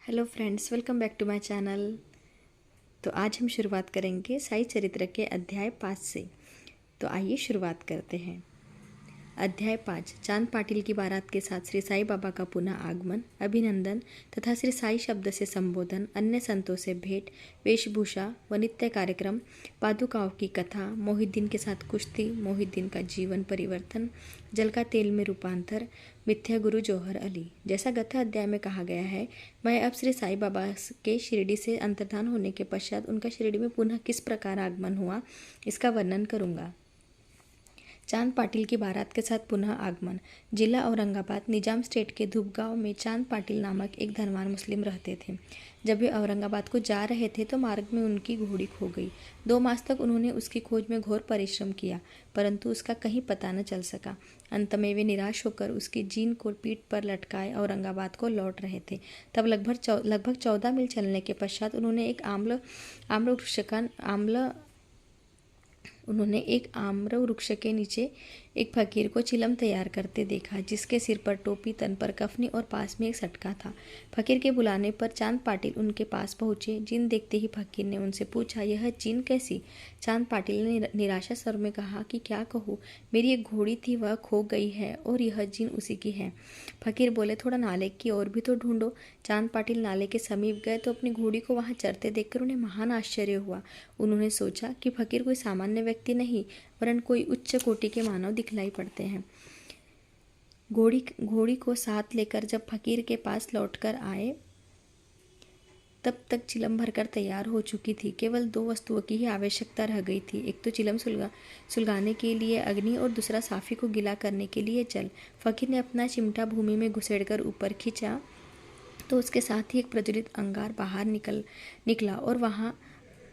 Hello friends, welcome back to my channel. तो आज हम शुरुआत करेंगे साई चरित्र के अध्याय 5 से। तो आइए शुरुआत करते हैं। अध्याय 5। चांद पाटिल की बारात के साथ श्री साई बाबा का पुनः आगमन, अभिनंदन तथा श्री साई शब्द से संबोधन, अन्य संतों से भेंट, वेशभूषा व नित्य कार्यक्रम, पादुकाओं की कथा, मोहिद्दीन के साथ कुश्ती, मोहिद्दीन का जीवन परिवर्तन, जल का तेल में रूपांतर, मिथ्या गुरु जौहर अली। जैसा गत अध्याय में कहा गया है, मैं अब श्री साई बाबा के शिरडी से अंतर्धान होने के पश्चात उनका शिरडी में पुनः किस प्रकार आगमन हुआ, इसका वर्णन करूँगा। चांद पाटिल की बारात के साथ पुनः आगमन। जिला औरंगाबाद, निजाम स्टेट के धूपगांव में चांद पाटिल नामक एक धनवान मुस्लिम रहते थे। जब वे औरंगाबाद को जा रहे थे तो मार्ग में उनकी घोड़ी खो गई। 2 मास तक उन्होंने उसकी खोज में घोर परिश्रम किया, परंतु उसका कहीं पता न चल सका। अंत में वे निराश होकर उसकी जीन को पीठ पर लटकाए औरंगाबाद को लौट रहे थे। तब लगभग 14 मील चलने के पश्चात उन्होंने एक आम्र वृक्ष के नीचे एक फकीर को चिलम तैयार करते देखा, जिसके सिर पर टोपी, तन पर कफनी और पास में एक सटका था। फकीर के बुलाने पर चांद पाटिल उनके पास पहुंचे। जीन देखते ही फकीर ने उनसे पूछा, यह जीन कैसी? चांद पाटिल ने निराशा स्वर में कहा कि क्या कहूँ, मेरी एक घोड़ी थी, वह खो गई है और यह जीन उसी की है। फकीर बोले, थोड़ा नाले की ओर भी तो ढूंढो। चांद पाटिल नाले के समीप गए तो अपनी घोड़ी को वहां चरते देखकर उन्हें महान आश्चर्य हुआ। उन्होंने सोचा कि फकीर कोई सामान्य व्यक्ति नहीं, वरन कोई उच्च कोटि के मानव दिखलाई पड़ते हैं। घोड़ी को साथ लेकर जब फकीर के पास लौटकर आए तब तक चिलम भरकर तैयार हो चुकी थी। केवल 2 वस्तुओं की ही आवश्यकता रह गई थी, एक तो चिलम सुलगाने के लिए अग्नि और दूसरा साफी को गीला करने के लिए जल। फकीर ने अपना चिमटा भूमि में घुसेड़कर ऊपर खींचा तो उसके साथ ही एक प्रज्वलित अंगार बाहर निकला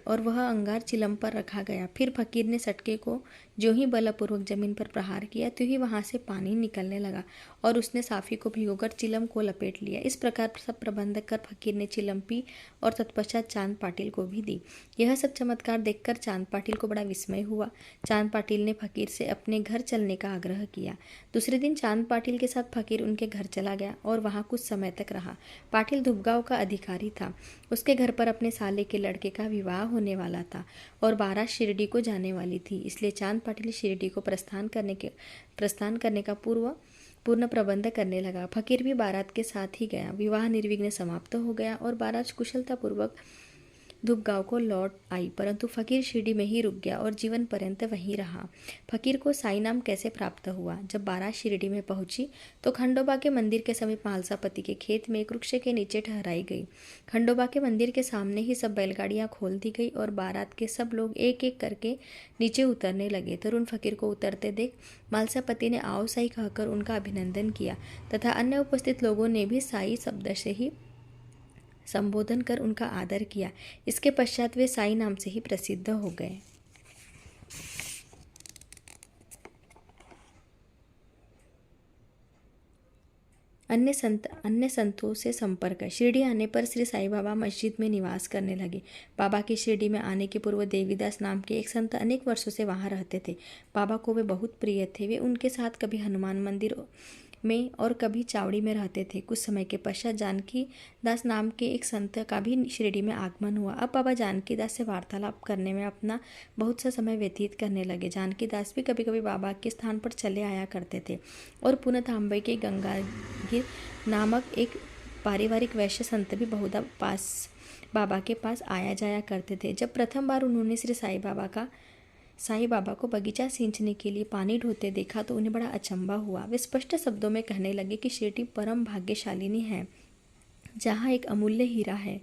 और वह अंगार चिलम पर रखा गया। फिर फकीर ने सटके को जो ही बलपूर्वक जमीन पर प्रहार किया तो ही वहां से पानी निकलने लगा और उसने साफी को भिगोकर चिलम को लपेट लिया। इस प्रकार सब प्रबंध कर फकीर ने चिलम पी और तत्पश्चात चांद पाटिल को भी दी। यह सब चमत्कार देखकर चांद पाटिल को बड़ा विस्मय हुआ। चांद पाटिल ने फकीर से अपने घर चलने का आग्रह किया। दूसरे दिन चांद पाटिल के साथ फकीर उनके घर चला गया और वहां कुछ समय तक रहा। पाटिल धूपगांव का अधिकारी था। उसके घर पर अपने साले के लड़के का विवाह होने वाला था और बारात शिरडी को जाने वाली थी, इसलिए चांद पाटिल शिरडी को प्रस्थान करने का पूर्ण प्रबंध करने लगा। फकीर भी बारात के साथ ही गया। विवाह निर्विघ्न समाप्त हो गया और बारात कुशलतापूर्वक धूपगांव को लौट आई, परंतु फकीर शिरडी में ही रुक गया और जीवन पर्यंत वहीं रहा। फकीर को साई नाम कैसे प्राप्त हुआ? जब बारात शिरडी में पहुंची तो खंडोबा के मंदिर के समीप मालसापति के खेत में एक वृक्ष के नीचे ठहराई गई। खंडोबा के मंदिर के सामने ही सब बैलगाड़ियां खोल दी गई और बारात के सब लोग एक एक करके नीचे उतरने लगे। तरुण फकीर को उतरते देख मालसापति ने आओ साई कहकर उनका अभिनंदन किया तथा अन्य उपस्थित लोगों ने भी साई शब्द से ही संबोधन कर उनका आदर किया। इसके पश्चात वे साई नाम से ही प्रसिद्ध हो गए। अन्य संतों से संपर्क। शिरडी आने पर श्री साई बाबा मस्जिद में निवास करने लगे। बाबा की शिरडी में आने के पूर्व देवीदास नाम के एक संत अनेक वर्षों से वहां रहते थे। बाबा को वे बहुत प्रिय थे। वे उनके साथ कभी हनुमान मंदिर में और कभी चावड़ी में रहते थे। कुछ समय के पश्चात जानकी दास नाम के एक संत का भी शिरडी में आगमन हुआ। अब बाबा जानकी दास से वार्तालाप करने में अपना बहुत सा समय व्यतीत करने लगे। जानकी दास भी कभी कभी बाबा के स्थान पर चले आया करते थे और पुनः तांबई के गंगागिर नामक एक पारिवारिक वैश्य संत भी बहुधा बाबा के पास आया जाया करते थे। जब प्रथम बार उन्होंने श्री साई बाबा को बगीचा सींचने के लिए पानी ढोते देखा तो उन्हें बड़ा अचंभा हुआ। वे स्पष्ट शब्दों में कहने लगे कि शिरडी परम भाग्यशालिनी है, जहाँ एक अमूल्य हीरा है।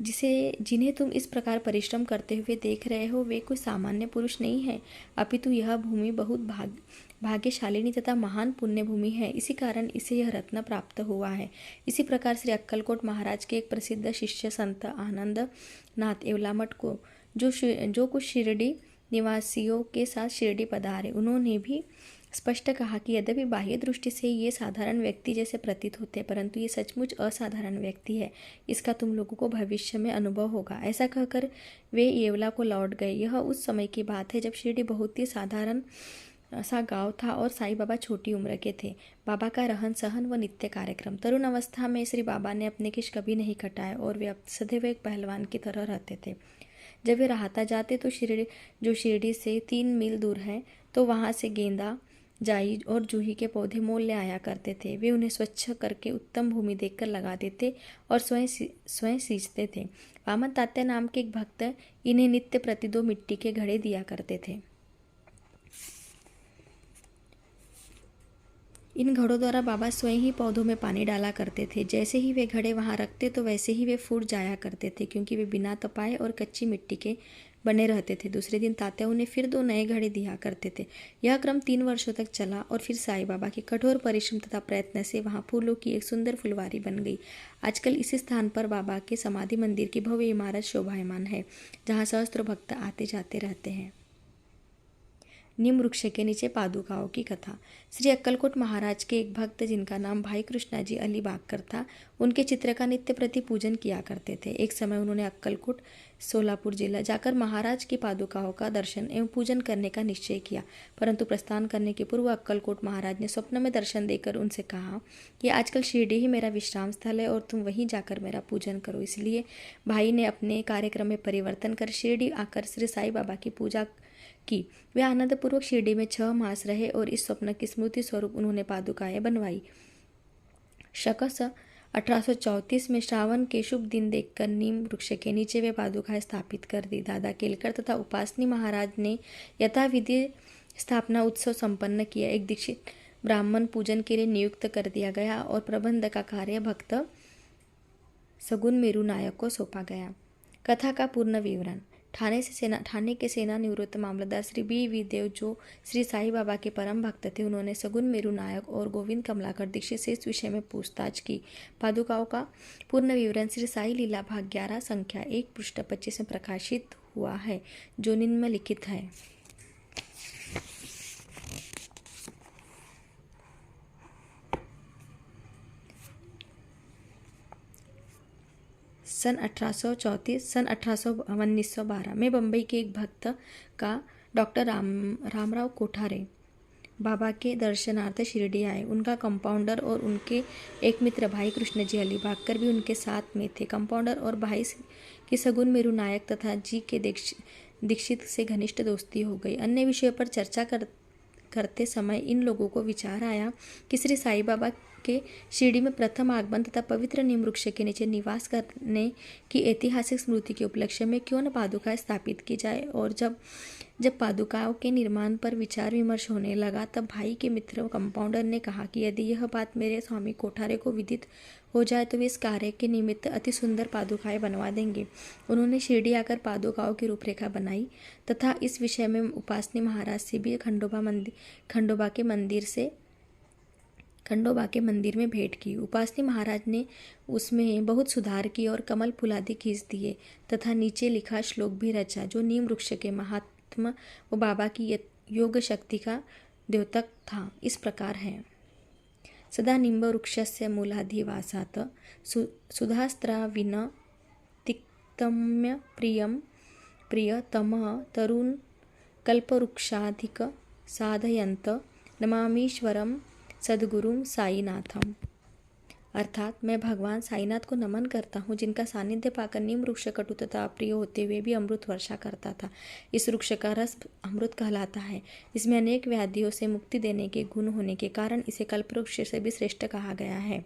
जिन्हें तुम इस प्रकार परिश्रम करते हुए देख रहे हो, वे कोई सामान्य पुरुष नहीं है, अपितु यह भूमि बहुत भाग्यशालिनी तथा महान पुण्य भूमि है। इसी कारण इसे यह रत्न प्राप्त हुआ है। इसी प्रकार श्री अक्कलकोट महाराज के एक प्रसिद्ध शिष्य संत आनंद नाथ एवलामठ को जो कुछ शिरडी निवासियों के साथ शिरडी पधारे, उन्होंने भी स्पष्ट कहा कि यद्यपि बाह्य दृष्टि से ये साधारण व्यक्ति जैसे प्रतीत होते, परंतु ये सचमुच असाधारण व्यक्ति है। इसका तुम लोगों को भविष्य में अनुभव होगा। ऐसा कहकर वे येवला को लौट गए। यह उस समय की बात है जब शिरडी बहुत ही साधारण सा गांव था और साईं बाबा छोटी उम्र के थे। बाबा का रहन सहन व नित्य कार्यक्रम। तरुण अवस्था में श्री बाबा ने अपने केश कभी नहीं कटाए और वे सदैव एक पहलवान की तरह रहते थे। जब वे राहता जाते तो शिरडी से 3 मील दूर है, तो वहाँ से गेंदा, जाई और जूही के पौधे मोल ले आया करते थे। वे उन्हें स्वच्छ करके उत्तम भूमि देखकर लगा देते और स्वयं सींचते थे। वामन तात्या नाम के एक भक्त इन्हें नित्य प्रति 2 मिट्टी के घड़े दिया करते थे। इन घड़ों द्वारा बाबा स्वयं ही पौधों में पानी डाला करते थे। जैसे ही वे घड़े वहां रखते तो वैसे ही वे फूट जाया करते थे, क्योंकि वे बिना तपाए और कच्ची मिट्टी के बने रहते थे। दूसरे दिन तात्या उन्हें फिर 2 नए घड़े दिया करते थे। यह क्रम 3 वर्षों तक चला और फिर साईं बाबा के कठोर परिश्रम तथा प्रयत्न से वहां फूलों की एक सुंदर फुलवारी बन गई। आजकल इसी स्थान पर बाबा के समाधि मंदिर की भव्य इमारत शोभायमान है, जहाँ सहस्त्रों भक्त आते जाते रहते हैं। नीम वृक्ष के नीचे पादुकाओं की कथा। श्री अक्कलकोट महाराज के एक भक्त, जिनका नाम भाई कृष्णाजी अलीबागकर था, उनके चित्र का नित्य प्रति पूजन किया करते थे। एक समय उन्होंने अक्कलकोट, सोलापुर जिला जाकर महाराज की पादुकाओं का दर्शन एवं पूजन करने का निश्चय किया, परंतु प्रस्थान करने के पूर्व अक्कलकोट महाराज ने स्वप्न में दर्शन देकर उनसे कहा कि आजकल शिरडी ही मेरा विश्राम स्थल है और तुम वहीं जाकर मेरा पूजन करो। इसलिए भाई ने अपने कार्यक्रम में परिवर्तन कर शिरडी आकर श्री साईं बाबा की पूजा की। वे आनंदपूर्वक शिरडी में 6 मास रहे और इस स्वप्न की स्मृति स्वरूप उन्होंने पादुकाएं बनवाई। शकस 1834 में श्रावण के शुभ दिन देखकर नीम वृक्ष के नीचे वे पादुकाएं स्थापित कर दी। दादा केलकर तथा उपासनी महाराज ने यथाविधि स्थापना उत्सव संपन्न किया। एक दीक्षित ब्राह्मण पूजन के लिए नियुक्त कर दिया गया और प्रबंध का कार्य भक्त सगुन मेरू नायक को सौंपा गया। कथा का पूर्ण विवरण। ठाणे के सेना निवृत्त मामलतदार श्री बी देव, जो श्री साईं बाबा के परम भक्त थे, उन्होंने सगुन मेरू नायक और गोविंद कमलाकर दीक्षित से इस विषय में पूछताछ की। पादुकाओं का पूर्ण विवरण श्री साई लीला भाग 11 संख्या 1 पृष्ठ 25 में प्रकाशित हुआ है, जो निम्नलिखित है। सन 1912 में बम्बई के एक भक्त का डॉक्टर रामराव कोठारे बाबा के दर्शनार्थ शिरडी आए। उनका कंपाउंडर और उनके एक मित्र भाई कृष्णजी अलीबागकर भी उनके साथ में थे। कंपाउंडर और भाई की सगुन मेरू नायक तथा जी के दीक्षित से घनिष्ठ दोस्ती हो गई। अन्य विषयों पर चर्चा करते समय इन लोगों को विचार आया कि श्री साईं बाबा के शिरडी में प्रथम आगमन तथा पवित्र नीम वृक्ष के नीचे निवास करने की ऐतिहासिक स्मृति के उपलक्ष्य में क्यों न पादुकाएं स्थापित की जाए। और जब पादुकाओं के निर्माण पर विचार विमर्श होने लगा, तब भाई के मित्र कंपाउंडर ने कहा कि यदि यह बात मेरे स्वामी कोठारे को विदित हो जाए तो वे इस कार्य के निमित्त अति सुंदर पादुकाएं बनवा देंगे। उन्होंने शिरडी आकर पादुकाओं की रूपरेखा बनाई तथा इस विषय में उपासनी महाराज से भी खंडोबा के मंदिर में भेंट की। उपासनी महाराज ने उसमें बहुत सुधार की और कमल फुलादि खींच दिए तथा नीचे लिखा श्लोक भी रचा, जो नीम वृक्ष के महात्म व बाबा की योग शक्ति का द्योतक था। इस प्रकार है। सदा निम्ब वृक्षस्य मूलाधिवासात् सुधास्त्राविन तिक्तम्य प्रियतमः तरुण कल्पवृक्षाधिक साधयन्त नमामीश्वरम सद्गुरुम साईनाथम। अर्थात मैं भगवान साईनाथ को नमन करता हूँ, जिनका सानिध्य पाकर नीम वृक्ष कटु तथा अप्रिय होते हुए भी अमृत वर्षा करता था। इस वृक्ष का रस अमृत कहलाता है। इसमें अनेक व्याधियों से मुक्ति देने के गुण होने के कारण इसे कल्पवृक्ष से भी श्रेष्ठ कहा गया है।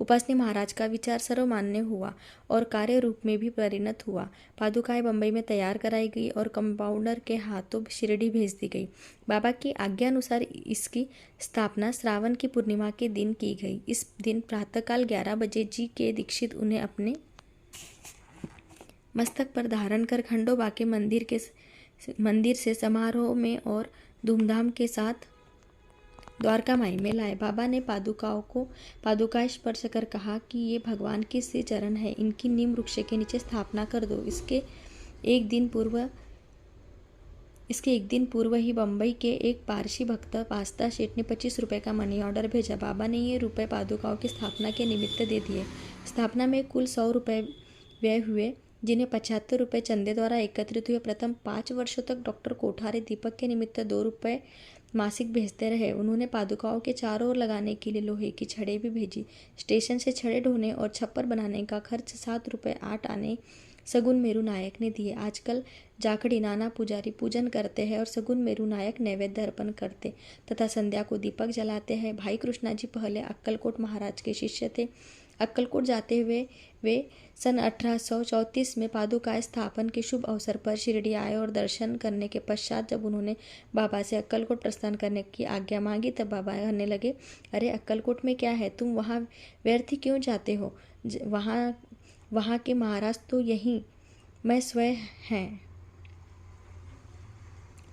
उपासनी महाराज का विचार सर्वमान्य हुआ और कार्य रूप में भी परिणत हुआ। पादुकाएं बम्बई में तैयार कराई गई और कंपाउंडर के हाथों शिरडी भेज दी गई। बाबा की आज्ञा अनुसार इसकी स्थापना श्रावण की पूर्णिमा के दिन की गई। इस दिन प्रातःकाल 11 बजे जी के दीक्षित उन्हें अपने मस्तक पर धारण कर खंडोबा के मंदिर से समारोह में और धूमधाम के साथ द्वारका माई में लाए। बाबा ने पादुकाएं स्पर्श कर कहा कि ये भगवान के श्री चरण है, इनकी नीम वृक्ष के नीचे स्थापना कर दो। इसके एक दिन पूर्व ही बम्बई के एक पारसी भक्त पास्ता शेठ ने 25 रुपये का मनी ऑर्डर भेजा। बाबा ने ये रुपये पादुकाओं की स्थापना के निमित्त दे दिए। स्थापना में कुल 100 रुपये व्यय हुए, जिन्हें 75 रुपये चंदे द्वारा एकत्रित हुए। प्रथम 5 वर्षों तक डॉक्टर कोठारे दीपक के निमित्त 2 रुपये मासिक भेजते रहे। उन्होंने पादुकाओं के चारों ओर लगाने के लिए लोहे की छड़ें भी भेजी। स्टेशन से छड़ें ढोने और छप्पर बनाने का खर्च 7 रुपये 8 आने सगुन मेरू नायक ने दिए। आजकल जाखड़ी नाना पुजारी पूजन करते हैं और सगुन मेरू नायक नैवेद्य अर्पण करते तथा संध्या को दीपक जलाते हैं। भाई कृष्णा जी पहले अक्कलकोट महाराज के शिष्य थे। अक्कलकोट जाते हुए वे सन 1834 में पादुकाएं स्थापन के शुभ अवसर पर शिरडी आए और दर्शन करने के पश्चात जब उन्होंने बाबा से अक्कलकोट प्रस्थान करने की आज्ञा मांगी तब बाबा कहने लगे, अरे अक्कलकोट में क्या है, तुम वहाँ व्यर्थ क्यों जाते हो? वहाँ के महाराज तो यहीं मैं स्वयं हैं।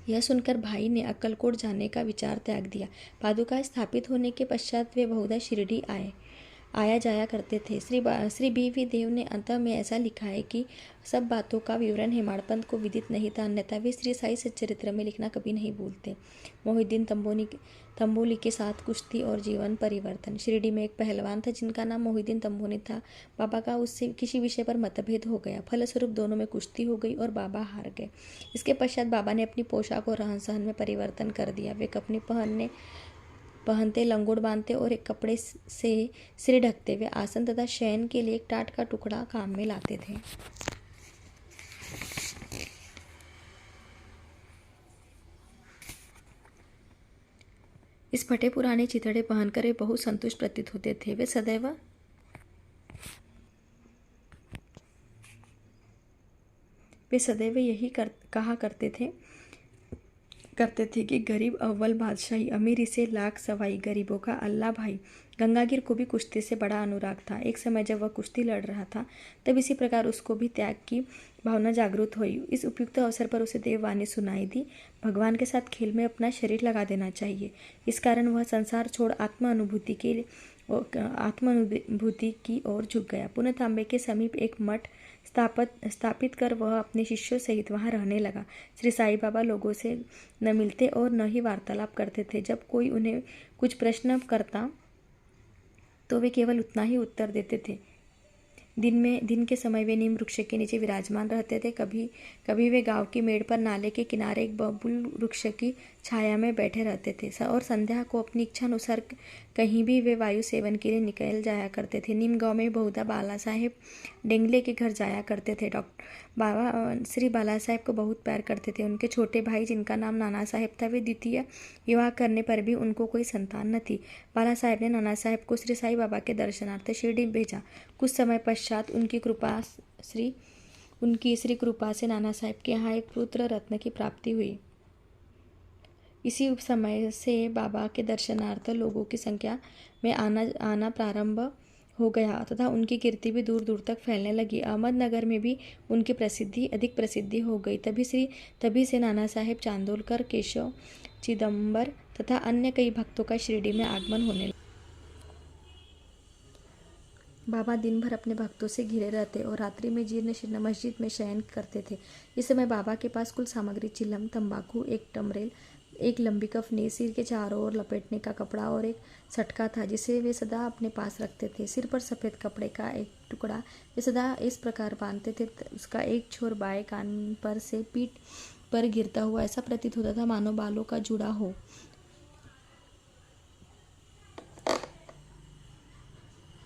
यह सुनकर भाई ने अक्कलकोट जाने का विचार त्याग दिया। पादुका स्थापित होने के पश्चात वे बहुधा शिरडी आया जाया करते थे। श्री बी.वी. देव ने अंत में ऐसा लिखा है कि सब बातों का विवरण हेमाडपंत को विदित नहीं था, अन्यथा वे श्री साई सच्चरित्र में लिखना कभी नहीं भूलते। मोहिउद्दीन तंबोली के साथ कुश्ती और जीवन परिवर्तन। शिरडी में एक पहलवान था जिनका नाम मोहिउद्दीन तंबोली था। बाबा का उससे किसी विषय पर मतभेद हो गया। फलस्वरूप दोनों में कुश्ती हो गई और बाबा हार गए। इसके पश्चात बाबा ने अपनी पोशाक और रहन सहन में परिवर्तन कर दिया। वे कपड़े पहनते, लंगोट बांधते और एक कपड़े से सिर ढकते। वे आसन तथा शयन के लिए एक टाट का टुकड़ा काम में लाते थे। इस फटे पुराने चिथड़े पहनकर वे बहुत संतुष्ट प्रतीत होते थे। वे सदैव यही कहा करते थे कि गरीब अव्वल बादशाही, अमीरी से लाख सवाई, गरीबों का अल्लाह भाई। गंगागिर को भी कुश्ती से बड़ा अनुराग था। एक समय जब वह कुश्ती लड़ रहा था तब इसी प्रकार उसको भी त्याग की भावना जागृत हुई। इस उपयुक्त अवसर पर उसे देववाणी सुनाई दी, भगवान के साथ खेल में अपना शरीर लगा देना चाहिए। इस कारण वह संसार छोड़ आत्मानुभूति की ओर झुक गया। पुनः तांबे के समीप एक मठ स्थापित कर वह अपने शिष्यों सहित वहां रहने लगा। श्री साईं बाबा लोगों से न मिलते और न ही वार्तालाप करते थे। जब कोई उन्हें कुछ प्रश्न करता तो वे केवल उतना ही उत्तर देते थे। दिन के समय वे नीम वृक्ष के नीचे विराजमान रहते थे। कभी वे गांव की मेड़ पर नाले के किनारे एक बबूल वृक्ष की छाया में बैठे रहते थे और संध्या को अपनी इच्छा अनुसार कहीं भी वे वायु सेवन के लिए निकल जाया करते थे। नीम गांव में बहुधा बाला साहेब डेंगले के घर जाया करते थे। बाबा श्री बाला साहेब को बहुत प्यार करते थे। उनके छोटे भाई जिनका नाम नाना साहेब था, वे द्वितीय विवाह करने पर भी उनको कोई संतान न थी। बाला साहेब ने नाना साहेब को श्री साईं बाबा के दर्शनार्थ शिरडी भेजा। कुछ समय पश्चात उनकी श्री कृपा से नाना साहेब के यहाँ एक पुत्र रत्न की प्राप्ति हुई। इसी समय से बाबा के दर्शनार्थ लोगों की संख्या में आना प्रारंभ हो गया तथा उनकी कीर्ति भी दूर दूर तक फैलने लगी। अहमदनगर में भी उनकी अधिक प्रसिद्धि हो गई। तभी से नाना साहेब चांदोलकर, केशव चिदम्बर तथा अन्य कई भक्तों का शिरडी में आगमन होने लगा। बाबा दिन भर अपने भक्तों से घिरे रहते और रात्रि में जीर्ण शीर्ण मस्जिद में शयन करते थे। इस समय बाबा के पास कुल सामग्री चिलम, तंबाकू, एक टमरेल, एक लंबी कफनी, सिर के चारों ओर लपेटने का कपड़ा और एक सटका था जिसे वे सदा अपने पास रखते थे। सिर पर सफ़ेद कपड़े का एक टुकड़ा वे सदा इस प्रकार बांधते थे, उसका एक छोर बाएं कान पर से पीठ पर गिरता हुआ ऐसा प्रतीत होता था मानो बालों का जुड़ा हो।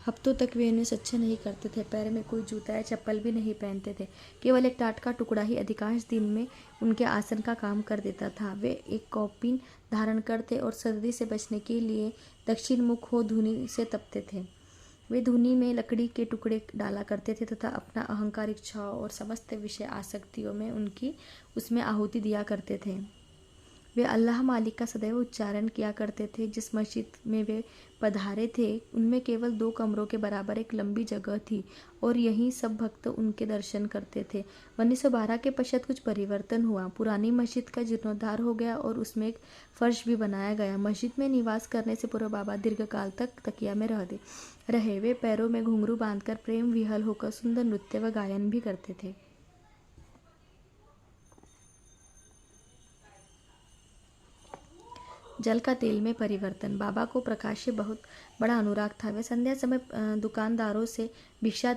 हफ्तों तक वे उन्हें स्वच्छ नहीं करते थे। पैर में कोई जूता या चप्पल भी नहीं पहनते थे। केवल एक टाट का टुकड़ा ही अधिकांश दिन में उनके आसन का काम कर देता था। वे एक कौपीन धारण करते और सर्दी से बचने के लिए दक्षिण मुख हो धूनी से तपते थे। वे धूनी में लकड़ी के टुकड़े डाला करते थे तथा अपना अहंकार, इच्छाओं और समस्त विषय आसक्तियों में उसमें आहुति दिया करते थे। वे अल्लाह मालिक का सदैव उच्चारण किया करते थे। जिस मस्जिद में वे पधारे थे उनमें केवल 2 कमरों के बराबर एक लंबी जगह थी और यहीं सब भक्त उनके दर्शन करते थे। 1912 के पश्चात कुछ परिवर्तन हुआ। पुरानी मस्जिद का जीर्णोद्धार हो गया और उसमें एक फर्श भी बनाया गया। मस्जिद में निवास करने से पूर्व बाबा दीर्घकाल तक तकिया में रहे। वे पैरों में घुंघरू बांधकर प्रेम विहल होकर सुंदर नृत्य व गायन भी करते थे। जल का तेल में परिवर्तन। बाबा को प्रकाश से बहुत बड़ा अनुराग था। वे संध्या समय दुकानदारों से भिक्षा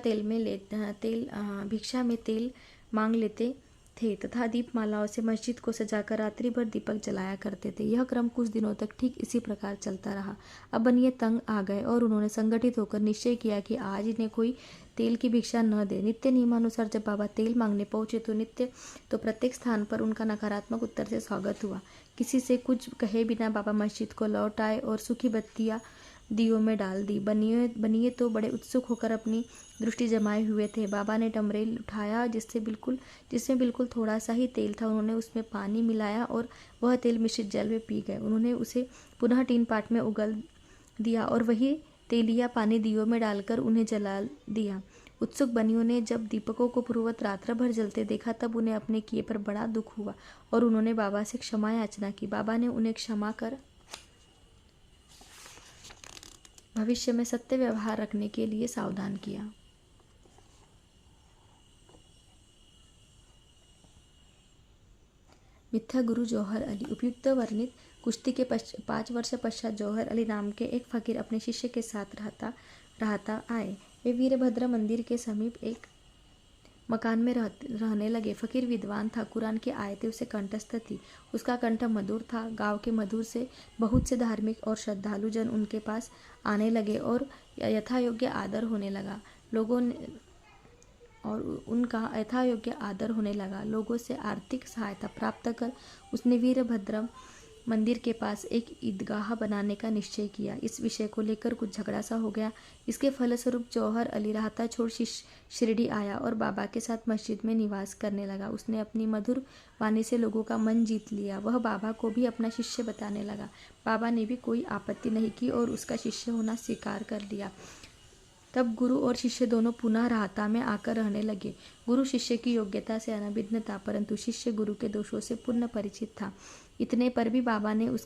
में तेल मांग लेते थे तथा दीपमालाओं से मस्जिद को सजाकर रात्रि भर दीपक जलाया करते थे। यह क्रम कुछ दिनों तक ठीक इसी प्रकार चलता रहा। अब बनिए तंग आ गए और उन्होंने संगठित होकर निश्चय किया कि आज इन्हें कोई तेल की भिक्षा न दे। नित्य नियमानुसार जब बाबा तेल मांगने पहुंचे तो प्रत्येक स्थान पर उनका नकारात्मक उत्तर से स्वागत हुआ। किसी से कुछ कहे बिना बाबा मस्जिद को लौट आए और सूखी बत्तियां दियों में डाल दी। बनिए तो बड़े उत्सुक होकर अपनी दृष्टि जमाए हुए थे। बाबा ने डमरेल उठाया जिसमें बिल्कुल थोड़ा सा ही तेल था। उन्होंने उसमें पानी मिलाया और वह तेल मिश्रित जल में पी गए। उन्होंने उसे पुनः टीन पाट में उगल दिया और वही तेलिया पानी दियों में डालकर उन्हें जला दिया। उत्सुक बनियों ने जब दीपकों को पूर्ववत रात्र भर जलते देखा तब उन्हें अपने किए पर बड़ा दुख हुआ और उन्होंने बाबा से क्षमा याचना की। बाबा ने उन्हें क्षमा कर भविष्य में सत्य व्यवहार रखने के लिए सावधान किया। मिथ्या गुरु जौहर अली। उपयुक्त वर्णित कुश्ती के 5 वर्ष पश्चात जौहर अली नाम के एक फकीर अपने शिष्य के साथ रहता आए। वे वीरभद्र मंदिर के समीप एक मकान में रहने लगे। फकीर विद्वान था, कुरान की आयतें उसे कंठस्थ थी, उसका कंठ मधुर था। गांव के मधुर से बहुत से धार्मिक और श्रद्धालु जन उनके पास आने लगे और यथायोग्य आदर होने लगा। लोगों से आर्थिक सहायता प्राप्त कर उसने वीरभद्र मंदिर के पास एक ईदगाह बनाने का निश्चय किया। इस विषय को लेकर कुछ झगड़ा सा हो गया। इसके फलस्वरूप जौहर अली राहता छोड़ शिरडी आया और बाबा के साथ मस्जिद में निवास करने लगा। उसने अपनी मधुर वाणी से लोगों का मन जीत लिया। वह बाबा को भी अपना शिष्य बताने लगा। बाबा ने भी कोई आपत्ति नहीं की और उसका शिष्य होना स्वीकार कर लिया। तब गुरु और शिष्य दोनों पुनः राहता में आकर रहने लगे। गुरु शिष्य की योग्यता से अनभिज्ञ था, परंतु शिष्य गुरु के दोषों से पूर्ण परिचित था। इतने पर भी बाबा ने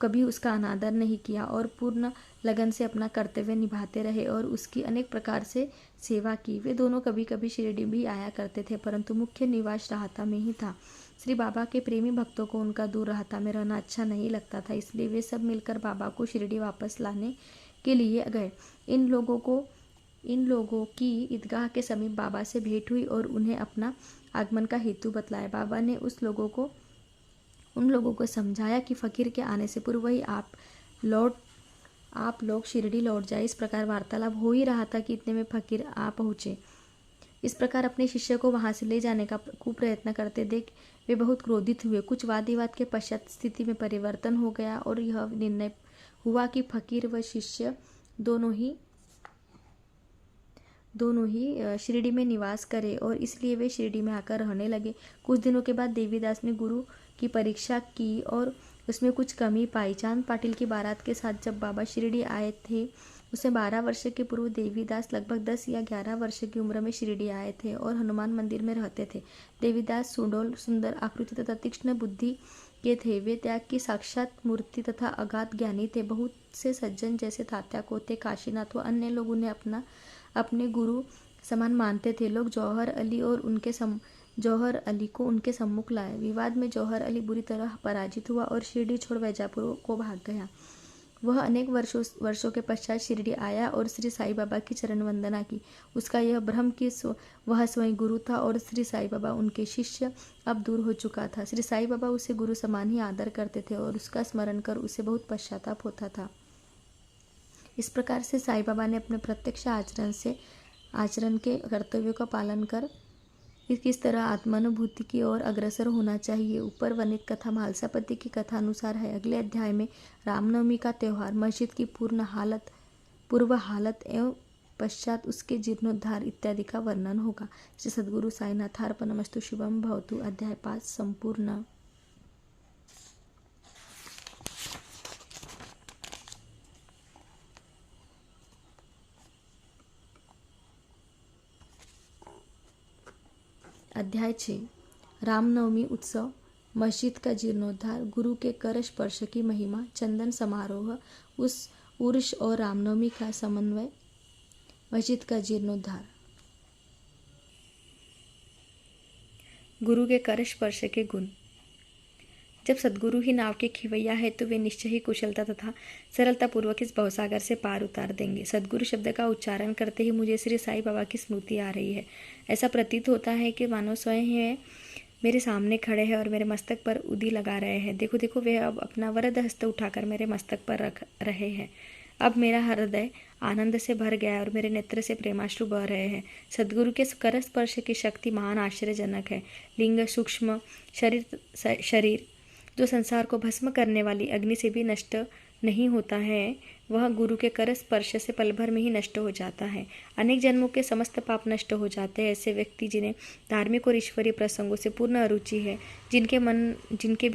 कभी उसका अनादर नहीं किया और पूर्ण लगन से अपना कर्तव्य निभाते रहे और उसकी अनेक प्रकार से सेवा की। वे दोनों कभी कभी शिरडी भी आया करते थे, परंतु मुख्य निवास राहता में ही था। श्री बाबा के प्रेमी भक्तों को उनका दूर राहता में रहना अच्छा नहीं लगता था, इसलिए वे सब मिलकर बाबा को शिरडी वापस लाने के लिए गए। इन लोगों की ईदगाह के समीप बाबा से भेंट हुई और उन्हें अपना आगमन का हेतु बतलाया। बाबा ने उन लोगों को समझाया कि फकीर के आने से पूर्व ही आप लोग शिरडी लौट जाए। इस प्रकार वार्तालाप हो ही रहा था कि इतने में फकीर आ पहुँचे। इस प्रकार अपने शिष्य को वहां से ले जाने का कुप्रयत्न करते देख वे बहुत क्रोधित हुए। कुछ वाद विवाद के पश्चात स्थिति में परिवर्तन हो गया और यह निर्णय हुआ कि फकीर व शिष्य दोनों ही शिरडी में निवास करें और इसलिए वे शिरडी में आकर रहने लगे। कुछ दिनों के बाद देवीदास ने गुरु की परीक्षा की और उसमें कुछ कमी पाई। चांद पाटिल की बारात के साथ जब बाबा शिरडी आए थे उसे 12 वर्ष के पूर्व देवीदास लगभग 10 या 11 वर्ष की उम्र में शिरडी आए थे और हनुमान मंदिर में रहते थे। देवीदास सुंदर आकृति तथा तीक्ष्ण बुद्धि के थे। वे त्याग की साक्षात मूर्ति तथा अगाध ज्ञानी थे। बहुत से सज्जन जैसे तात्या कोते, काशीनाथ व अन्य लोग उन्हें अपने गुरु समान मानते थे। लोग जौहर अली को उनके सम्मुख लाए। विवाद में जौहर अली बुरी तरह पराजित हुआ और शिरडी छोड़ वैजापुर को भाग गया। वह अनेक वर्षों के पश्चात शिरडी आया और श्री साईं बाबा की चरण वंदना की। उसका यह भ्रम कि वह स्वयं गुरु था और श्री साईं बाबा उनके शिष्य अब दूर हो चुका था। श्री साईं बाबा उसे गुरु समान ही आदर करते थे और उसका स्मरण कर उसे बहुत पश्चाताप होता था। इस प्रकार से साईं बाबा ने अपने प्रत्यक्ष आचरण के कर्तव्यों का पालन कर किस तरह आत्मानुभूति की ओर अग्रसर होना चाहिए ऊपर वर्णित कथा म्हालसापति की कथा अनुसार है। अगले अध्याय में रामनवमी का त्यौहार, मस्जिद की पूर्व हालत एवं पश्चात उसके जीर्णोद्धार इत्यादि का वर्णन होगा। श्री सद्गुरु साईनाथार्पणमस्तु। शुभम भवतु। अध्याय 5 संपूर्ण। अध्याय 6 रामनवमी उत्सव, मस्जिद का जीर्णोद्धार, गुरु के कर स्पर्श की महिमा, चंदन समारोह, उस उर्स और रामनवमी का समन्वय, मस्जिद का जीर्णोद्धार। गुरु के कर स्पर्श के गुण। जब सद्गुरु ही नाव के खिवैया है तो वे निश्चय ही कुशलता तथा सरलता पूर्वक इस भवसागर से पार उतार देंगे। सद्गुरु शब्द का उच्चारण करते ही मुझे श्री साईं बाबा की स्मृति आ रही है। ऐसा प्रतीत होता है कि मानो स्वयं है मेरे सामने खड़े हैं और मेरे मस्तक पर उदी लगा रहे हैं। देखो देखो, वे अब अपना वरद हस्त उठाकर मेरे मस्तक पर रख रहे हैं। अब मेरा हृदय आनंद से भर गया है और मेरे नेत्र से प्रेमाश्रु बह रहे हैं। सद्गुरु के कर स्पर्श की शक्ति महान आश्चर्यजनक है। लिंग सूक्ष्म शरीर जो संसार को भस्म करने वाली अग्नि से भी नष्ट नहीं होता है, वह गुरु के कर स्पर्श से पल भर में ही नष्ट हो जाता है। अनेक जन्मों के समस्त पाप नष्ट हो जाते हैं। ऐसे व्यक्ति जिन्हें धार्मिक और ईश्वरीय प्रसंगों से पूर्ण अरुचि है, उनके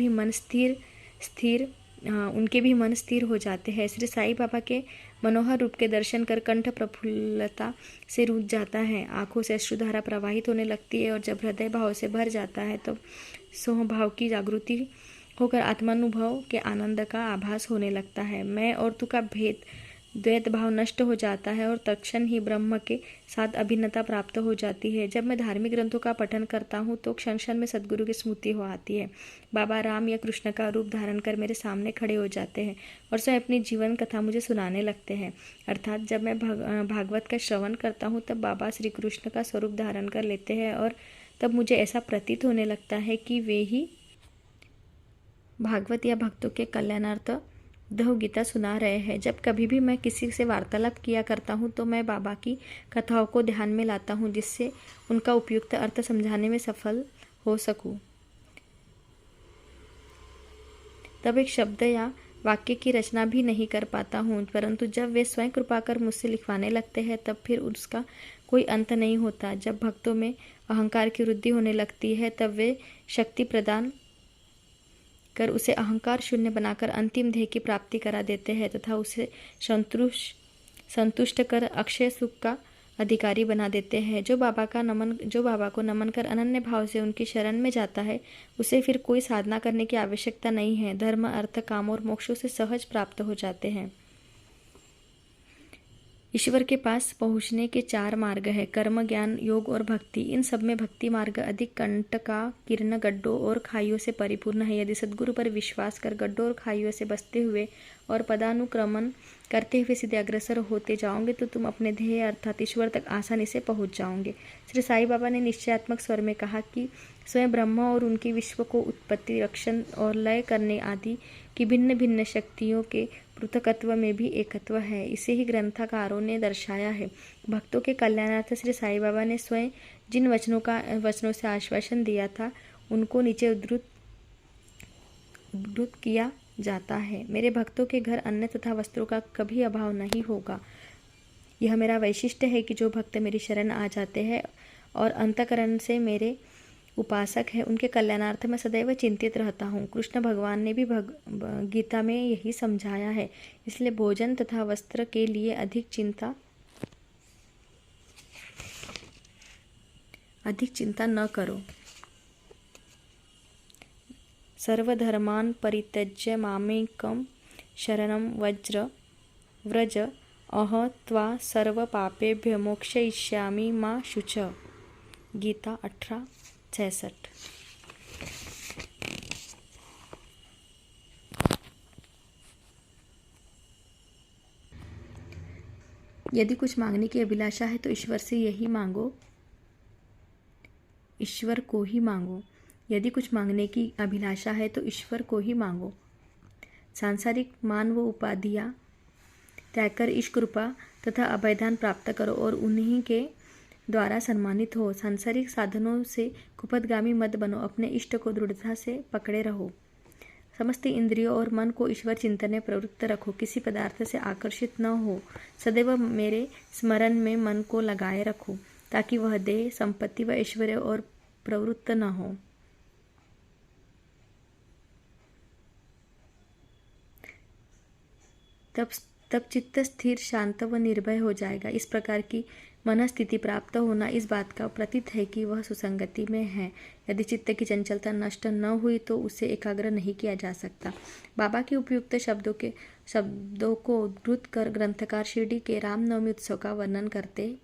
भी मन स्थिर हो जाते हैं। श्री साईं बाबा के मनोहर रूप के दर्शन कर कंठ प्रफुल्लता से रूठ जाता है, आंखों से अश्रुधारा प्रवाहित होने लगती है और जब हृदय भाव से भर जाता है तब स्वभाव की जागृति होकर आत्मानुभव के आनंद का आभास होने लगता है। मैं और तू का भेद द्वैत भाव नष्ट हो जाता है और तत्क्षण ही ब्रह्म के साथ अभिन्नता प्राप्त हो जाती है। जब मैं धार्मिक ग्रंथों का पठन करता हूँ तो क्षण क्षण में सद्गुरु की स्मृति हो आती है। बाबा राम या कृष्ण का रूप धारण कर मेरे सामने खड़े हो जाते हैं और स्वयं अपनी जीवन कथा मुझे सुनाने लगते हैं। अर्थात जब मैं भागवत का श्रवण करता हूँ तब बाबा श्री कृष्ण का स्वरूप धारण कर लेते हैं और तब मुझे ऐसा प्रतीत होने लगता है कि वे ही भागवत या भक्तों के कल्याणार्थ दह गीता सुना रहे हैं। जब कभी भी मैं किसी से वार्तालाप किया करता हूँ तो मैं बाबा की कथाओं को ध्यान में लाता हूँ, जिससे उनका उपयुक्त अर्थ समझाने में सफल हो सकूँ। तब एक शब्द या वाक्य की रचना भी नहीं कर पाता हूँ, परंतु जब वे स्वयं कृपा कर मुझसे लिखवाने लगते हैं तब फिर उसका कोई अंत नहीं होता। जब भक्तों में अहंकार की वृद्धि होने लगती है तब वे शक्ति प्रदान कर उसे अहंकार शून्य बनाकर अंतिम ध्येय की प्राप्ति करा देते हैं तथा उसे संतुष्ट कर अक्षय सुख का अधिकारी बना देते हैं। जो बाबा को नमन कर अनन्य भाव से उनकी शरण में जाता है, उसे फिर कोई साधना करने की आवश्यकता नहीं है। धर्म, अर्थ, काम और मोक्ष से सहज प्राप्त हो जाते हैं। ईश्वर के पास पहुँचने के 4 मार्ग हैं: कर्म, ज्ञान, योग और भक्ति। इन सब में भक्ति मार्ग अधिक कंटकाकीर्ण गड्ढों और खाइयों से परिपूर्ण है। यदि सद्गुरु पर विश्वास कर गड्ढों और खाइयों से बचते हुए और पदानुक्रमण करते हुए सीधे अग्रसर होते जाओगे तो तुम अपने ध्येय अर्थात ईश्वर तक आसानी से पहुँच जाओगे। श्री साईं बाबा ने निश्चयात्मक स्वर में कहा कि स्वयं ब्रह्म और उनकी विश्व को उत्पत्ति, रक्षण और लय करने आदि की भिन्न भिन्न शक्तियों के पृथकत्व में भी एकत्व है। इसे ही ग्रंथकारों ने दर्शाया है। भक्तों के कल्याणार्थ श्री साईं बाबा ने स्वयं जिन वचनों से आश्वासन दिया था उनको नीचे उद्धृत किया जाता है। मेरे भक्तों के घर अन्न तथा वस्त्रों का कभी अभाव नहीं होगा। यह मेरा वैशिष्ट्य है कि जो भक्त मेरी शरण आ जाते हैं और अंतःकरण से मेरे उपासक है, उनके कल्याणार्थ में सदैव चिंतित रहता हूँ। कृष्ण भगवान ने भी गीता में यही समझाया है। इसलिए भोजन तथा वस्त्र के लिए अधिक चिंता न करो। सर्वधर्मान् परित्यज्य मामेकं शरणं व्रज अह त्वा सर्व पापेभ्य मोक्षयिष्यामि मा शुच। गीता 18:66। यदि कुछ मांगने की अभिलाषा है तो ईश्वर से यही मांगो, ईश्वर को ही मांगो। यदि कुछ मांगने की अभिलाषा है तो ईश्वर को ही मांगो। सांसारिक मान व उपाधियाँ त्याग कर ईश कृपा तथा अभयदान प्राप्त करो और उन्हीं के द्वारा सम्मानित हो। सांसारिक साधनों से कुपथगामी मत बनो, अपने इष्ट को दृढ़ता से पकड़े रहो। समस्त इंद्रियों और मन को ईश्वर चिंतन में प्रवृत्त रखो, किसी पदार्थ से आकर्षित न हो। सदैव मेरे स्मरण में मन को लगाए रखो ताकि वह देह, संपत्ति व ऐश्वर्य और प्रवृत्त न हो। तब चित्त स्थिर, शांत व निर्भय हो जाएगा। इस प्रकार की मन स्थिति प्राप्त होना इस बात का प्रतीत है कि वह सुसंगति में है। यदि चित्त की चंचलता नष्ट न हुई तो उसे एकाग्र नहीं किया जा सकता। बाबा के उपयुक्त शब्दों को उद्धृत कर ग्रंथकार शिरडी के रामनवमी उत्सव का वर्णन करते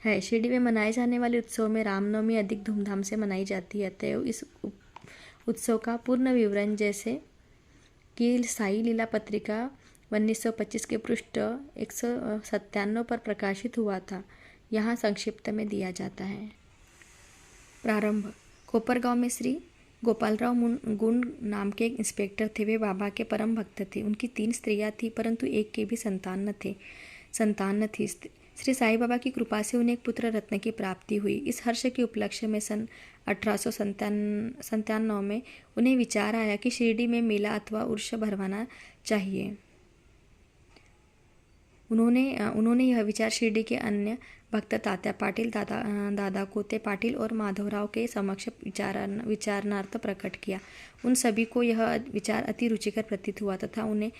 हैं। शिरडी में मनाए जाने वाले उत्सव में रामनवमी अधिक धूमधाम से मनाई जाती है। अतएव इस उत्सव का पूर्ण विवरण जैसे कि साई लीला पत्रिका 1925 के पृष्ठ 197 पर प्रकाशित हुआ था, यहाँ संक्षिप्त में दिया जाता है। प्रारंभ। कोपरगांव में श्री गोपालराव गुंड नाम के एक इंस्पेक्टर थे। वे बाबा के परम भक्त थे। उनकी 3 स्त्रियां थीं, परंतु एक के भी संतान न थी। श्री साईं बाबा की कृपा से उन्हें एक पुत्र रत्न की प्राप्ति हुई। इस हर्ष के उपलक्ष्य में सन 1897 में उन्हें विचार आया कि शिरडी में मेला अथवा उर्स भरवाना चाहिए। उन्होंने यह विचार शिरडी के अन्य भक्त तात्या पाटिल, दादा कोते पाटिल और माधवराव के समक्ष विचारणार्थ प्रकट किया। उन सभी को यह विचार अति रुचिकर प्रतीत हुआ तथा उन्हें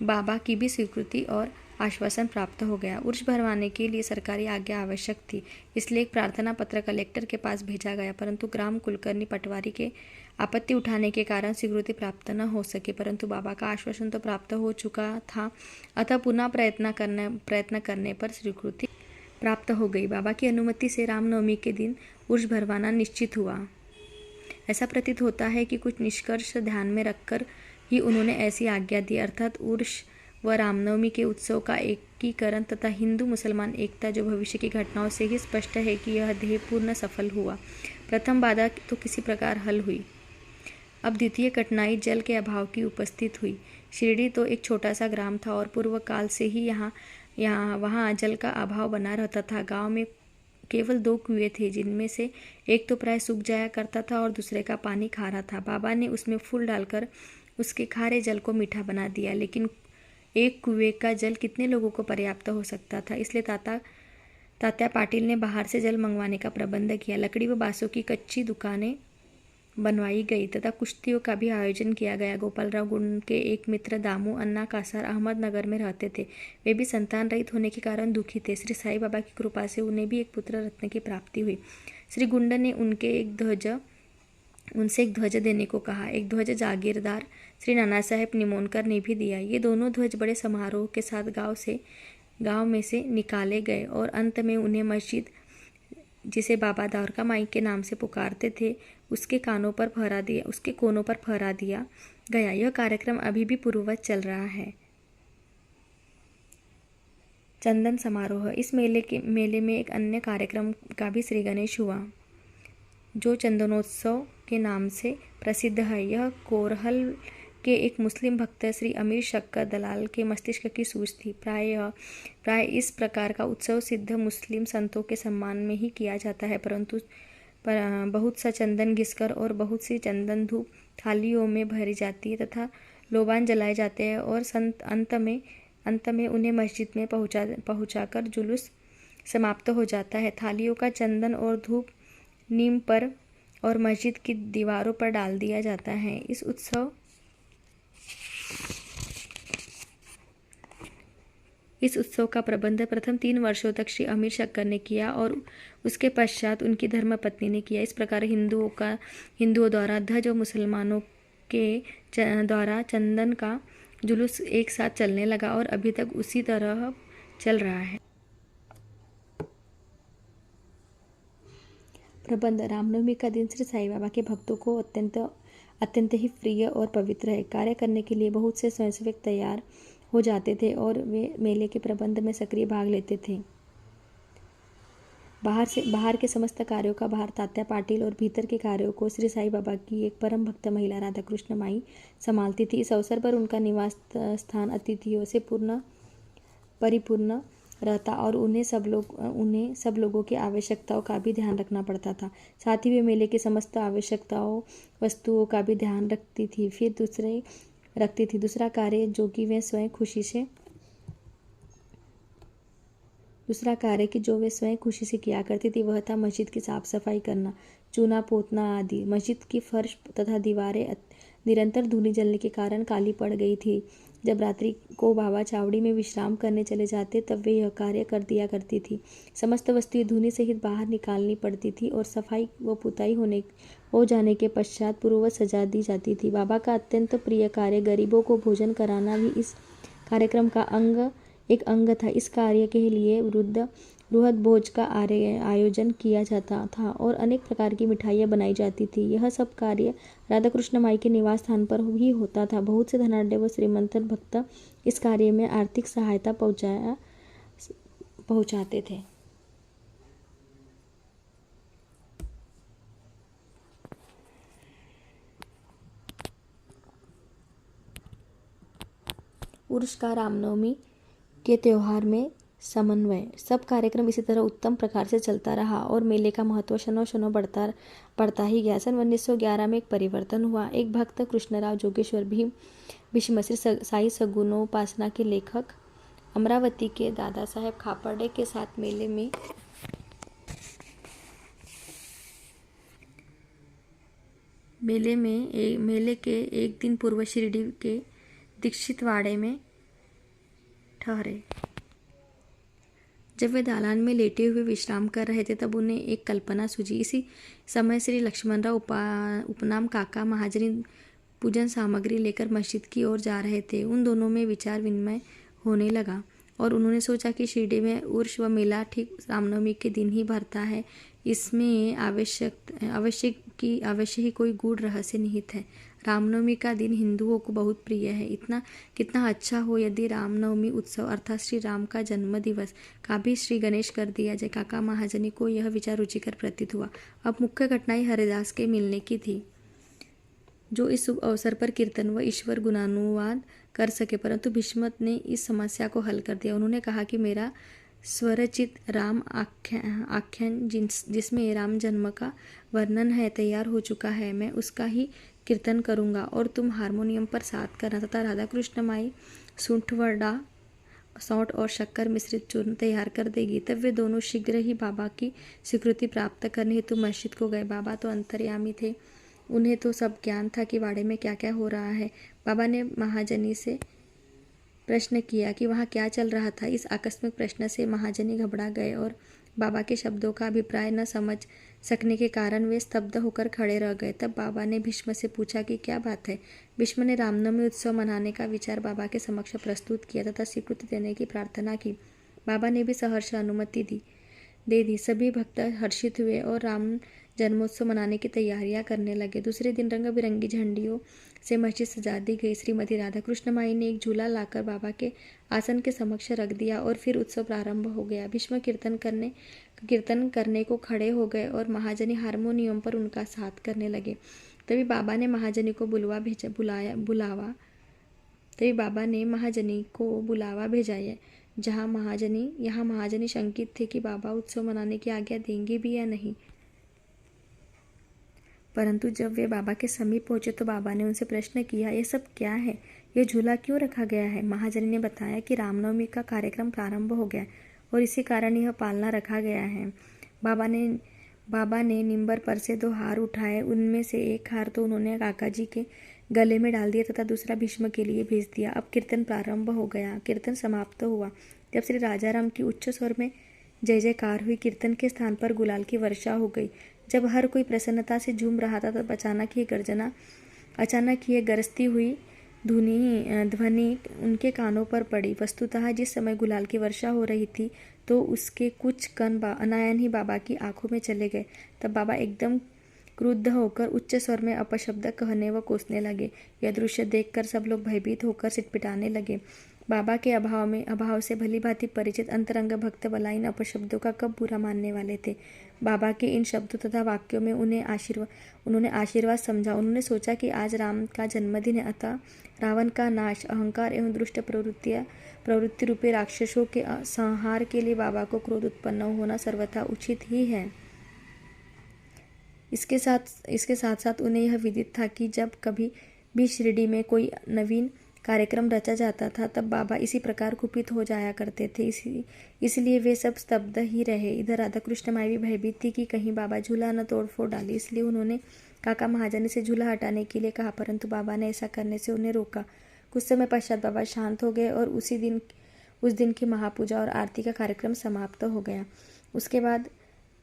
बाबा की भी स्वीकृति और आश्वासन प्राप्त हो गया। उर्स भरवाने के लिए सरकारी आज्ञा आवश्यक थी, इसलिए एक प्रार्थना पत्र कलेक्टर के पास भेजा गया, परंतु ग्राम कुलकर्णी पटवारी के आपत्ति उठाने के कारण स्वीकृति प्राप्त न हो सकी। परंतु बाबा का आश्वासन तो प्राप्त हो चुका था, अतः पुनः प्रयत्न करने पर स्वीकृति प्राप्त हो गई। बाबा की अनुमति से रामनवमी के दिन उर्स भरवाना निश्चित हुआ। ऐसा प्रतीत होता है कि कुछ निष्कर्ष ध्यान में रखकर ही उन्होंने ऐसी आज्ञा दी, अर्थात उर्स व रामनवमी के उत्सव का एकीकरण तथा हिंदू मुसलमान एकता, जो भविष्य की घटनाओं से ही स्पष्ट है कि यह ध्येय पूर्ण सफल हुआ। प्रथम बाधा तो किसी प्रकार हल हुई। अब द्वितीय कठिनाई जल के अभाव की उपस्थित हुई। शिरडी तो एक छोटा सा ग्राम था और पूर्व काल से ही वहाँ जल का अभाव बना रहता था। गांव में केवल 2 कुएं थे, जिनमें से एक तो प्राय सूख जाया करता था और दूसरे का पानी खारा था। बाबा ने उसमें फूल डालकर उसके खारे जल को मीठा बना दिया, लेकिन एक कुएं का जल कितने लोगों को पर्याप्त हो सकता था। इसलिए तात्या पाटिल ने बाहर से जल मंगवाने का प्रबंध किया। लकड़ी व बांसों की कच्ची दुकानें बनवाई गई तथा कुश्तियों का भी आयोजन किया गया। गोपालराव गुंड के एक मित्र दामू अन्ना कासार अहमदनगर में रहते थे। वे भी संतान रहित होने के कारण दुखी थे। श्री साईं बाबा की कृपा से उन्हें भी एक पुत्र रत्न की प्राप्ति हुई। श्री गुंड ने उनसे एक ध्वज देने को कहा। एक ध्वज जागीरदार श्री नाना साहेब निमोनकर ने भी दिया। ये दोनों ध्वज बड़े समारोह के साथ गांव में से निकाले गए और अंत में उन्हें मस्जिद, जिसे बाबा द्वारका माई के नाम से पुकारते थे, उसके कोनों पर फहरा दिया गया। यह कार्यक्रम अभी भी पूर्ववत चल रहा है। चंदन समारोह। इस मेले में एक अन्य कार्यक्रम का भी श्री गणेश हुआ, जो चंदनोत्सव के नाम से प्रसिद्ध है। यह कोरहल के एक मुस्लिम भक्त श्री अमीर शक्कर दलाल के मस्तिष्क की सूझ थी। प्राय इस प्रकार का उत्सव सिद्ध मुस्लिम संतों के सम्मान में ही किया जाता है, परंतु बहुत सा चंदन घिसकर और बहुत सी चंदन धूप थालियों में भरी जाती है तथा लोबान जलाए जाते हैं और अंत में उन्हें मस्जिद में पहुंचाकर जुलूस समाप्त हो जाता है। थालियों का चंदन और धूप नीम पर और मस्जिद की दीवारों पर डाल दिया जाता है। इस उत्सव का प्रबंध प्रथम 3 वर्षों तक श्री अमीर शक्कर ने किया और उसके पश्चात उनकी धर्मपत्नी ने किया। इस प्रकार हिंदुओं द्वारा ध्वज और मुसलमानों के द्वारा चंदन का जुलूस एक साथ चलने लगा और अभी तक उसी तरह चल रहा है। प्रबंध। रामनवमी का दिन श्री साईं बाबा के भक्तों को अत्यंत ही प्रिय और पवित्र है। कार्य करने के लिए बहुत से स्वयंसेवक तैयार हो जाते थे और वे मेले के प्रबंध में सक्रिय भाग लेते थे। बाहर के समस्त कार्यों का भार तात्या पाटिल और भीतर के कार्यों को श्री साईं बाबा की एक परम भक्त महिला राधाकृष्ण माई संभालती थी। इस अवसर पर उनका निवास स्थान अतिथियों से परिपूर्ण रहता और उन्हें सब लोगों की आवश्यकताओं का भी ध्यान रखना पड़ता था। साथ ही वे मेले की समस्त आवश्यकताओं वस्तुओं का भी ध्यान रखती थी। दूसरा कार्य जो वे स्वयं खुशी से किया करती थी वह था मस्जिद की साफ सफाई करना, चूना पोतना आदि। मस्जिद की फर्श तथा दीवारें निरंतर धूली जलने के कारण काली पड़ गई थी। जब रात्रि को बाबा चावड़ी में विश्राम करने चले जाते तब वे यह कार्य कर दिया करती थी। समस्त वस्तुएं धूनी सहित बाहर निकालनी पड़ती थी और सफाई व पुताई हो जाने के पश्चात पूर्ववत सजा दी जाती थी। बाबा का अत्यंत प्रिय कार्य गरीबों को भोजन कराना भी इस कार्यक्रम का एक अंग था। इस कार्य के लिए बृहद भोज का आयोजन किया जाता था और अनेक प्रकार की मिठाइयाँ बनाई जाती थी। यह सब कार्य राधाकृष्ण माई के निवास स्थान पर ही होता था। बहुत से धनाढ्य व श्रीमंत भक्त इस कार्य में आर्थिक सहायता पहुँचाते थे। उर्स का रामनवमी के त्यौहार में समन्वय। सब कार्यक्रम इसी तरह उत्तम प्रकार से चलता रहा और मेले का महत्व क्षणों बढ़ता ही गया। सन 1911 में एक परिवर्तन हुआ। एक भक्त कृष्णराव जोगेश्वर भीष्मश्री साई सगुणोपासना के लेखक अमरावती के दादा साहेब खापर्डे के साथ मेले के एक दिन पूर्व शिरडी के दीक्षितवाड़े में ठहरे। जब वे दालान में लेटे हुए विश्राम कर रहे थे तब उन्हें एक कल्पना सूझी। इसी समय श्री लक्ष्मणराव उपनाम काका महाजनी पूजन सामग्री लेकर मस्जिद की ओर जा रहे थे। उन दोनों में विचार विनिमय होने लगा और उन्होंने सोचा कि शिरडी में उर्स व मेला ठीक रामनवमी के दिन ही भरता है। इसमें अवश्य ही कोई गूढ़ रहस्य निहित है। रामनवमी का दिन हिंदुओं को बहुत प्रिय है। इतना कितना अच्छा हो यदि रामनवमी उत्सव अर्थात श्री राम का जन्म दिवस का भी श्री गणेश कर दिया जाए। काका महाजनी को यह विचार रुचिकर प्रतीत हुआ। अब मुख्य घटनाएं हरिदास के मिलने की थी, जो इस शुभ अवसर पर कीर्तन व ईश्वर गुणानुवाद कर सके, परंतु भीष्म ने इस समस्या को हल कर दिया। उन्होंने कहा कि मेरा स्वरचित राम आख्यान जिसमें राम जन्म का वर्णन है तैयार हो चुका है। मैं उसका ही कीर्तन करूंगा और तुम हारमोनियम पर साथ करना तथा राधा कृष्ण माई सौंठ और शक्कर मिश्रित चूर्ण तैयार कर देगी। तब वे दोनों शीघ्र ही बाबा की स्वीकृति प्राप्त करने हेतु मस्जिद को गए। बाबा तो अंतर्यामी थे, उन्हें तो सब ज्ञान था कि वाड़े में क्या क्या हो रहा है। बाबा ने महाजनी से प्रश्न किया कि वहाँ क्या चल रहा था। इस आकस्मिक प्रश्न से महाजनी घबरा गए और बाबा के शब्दों का अभिप्राय न समझ सकने के कारण वे स्तब्ध होकर खड़े रह गए। तब बाबा ने भीष्म से पूछा कि क्या बात है। भीष्म ने रामनवमी उत्सव मनाने का विचार बाबा के समक्ष प्रस्तुत किया तथा स्वीकृति देने की प्रार्थना की। बाबा ने भी सहर्ष अनुमति दे दी। सभी भक्त हर्षित हुए और राम जन्मोत्सव मनाने की तैयारियां करने लगे। दूसरे दिन रंग बिरंगी झंडियों से मस्जिद सजा दी गई। श्रीमती राधा कृष्ण माई ने एक झूला लाकर बाबा के आसन के समक्ष रख दिया और फिर उत्सव प्रारंभ हो गया। भीष्म कीर्तन करने को खड़े हो गए और महाजनी हारमोनियम पर उनका साथ करने लगे। तभी बाबा ने महाजनी को बुलावा भेजा यहाँ महाजनी शंकित थे कि बाबा उत्सव मनाने की आज्ञा देंगे भी या नहीं। परंतु जब वे बाबा के समीप पहुंचे तो बाबा ने उनसे प्रश्न किया, ये सब क्या है, ये झूला क्यों रखा गया है। महाजनी ने बताया कि रामनवमी का कार्यक्रम प्रारंभ हो गया और इसी कारण यह पालना रखा गया है। बाबा ने निंबर पर से 2 हार उठाए। उनमें से एक हार तो उन्होंने काका जी के गले में डाल दिया तथा दूसरा भीष्म के लिए भेज दिया। अब कीर्तन प्रारंभ हो गया। कीर्तन समाप्त हुआ जब श्री राजाराम की उच्च स्वर में जय जयकार हुई। कीर्तन के स्थान पर गुलाल की वर्षा हो गई। जब हर कोई प्रसन्नता से झूम रहा था तब अचानक ही गरजती हुई ध्वनि उनके कानों पर पड़ी। वस्तुतः जिस समय गुलाल की वर्षा हो रही थी तो उसके कुछ कण अनायन ही बाबा की आंखों में चले गए। तब बाबा एकदम क्रुद्ध होकर उच्च स्वर में अपशब्द कहने व कोसने लगे। यह दृश्य देखकर सब लोग भयभीत होकर सिटपिटाने लगे। बाबा के अभाव से भली भांति परिचित अंतरंग भक्त भला इन अपशब्दों का कब बुरा मानने वाले थे। बाबा के इन शब्दों तथा वाक्यों में उन्होंने आशीर्वाद समझा। उन्होंने सोचा कि आज राम का जन्मदिन है, अतः रावण का नाश, अहंकार एवं दुष्ट प्रवृत्ति रूपी राक्षसों के संहार के लिए बाबा को क्रोध उत्पन्न होना सर्वथा उचित ही है। इसके साथ साथ उन्हें यह विदित था कि जब कभी भी शिरडी में कोई नवीन कार्यक्रम रचा जाता था तब बाबा इसी प्रकार कुपित हो जाया करते थे। इसलिए वे सब स्तब्ध ही रहे। इधर राधा कृष्ण माई भी भयभीत थी कि कहीं बाबा झूला न तोड़ फोड़ डाले। इसलिए उन्होंने काका महाजनी से झूला हटाने के लिए कहा, परंतु बाबा ने ऐसा करने से उन्हें रोका। कुछ समय पश्चात बाबा शांत हो गए और उस दिन की महापूजा और आरती का कार्यक्रम समाप्त हो गया। उसके बाद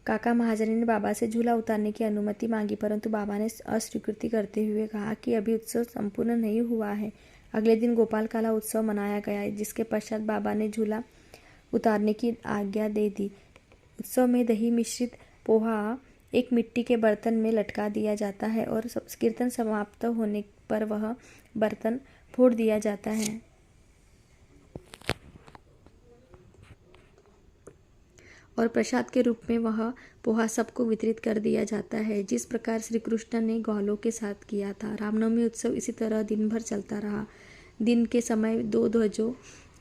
काका महाजनी ने बाबा से झूला उतारने की अनुमति मांगी, परंतु बाबा ने अस्वीकृति करते हुए कहा कि अभी उत्सव संपूर्ण नहीं हुआ है। अगले दिन गोपाल काला उत्सव मनाया गया, जिसके पश्चात बाबा ने झूला उतारने की आज्ञा दे दी। उत्सव में दही मिश्रित पोहा एक मिट्टी के बर्तन में लटका दिया जाता है और कीर्तन समाप्त होने पर वह बर्तन फोड़ दिया जाता है और प्रसाद के रूप में वह पोहा सबको वितरित कर दिया जाता है, जिस प्रकार श्री कृष्ण ने ग्वालों के साथ किया था। रामनवमी उत्सव इसी तरह दिन भर चलता रहा। दिन के समय 2 ध्वजों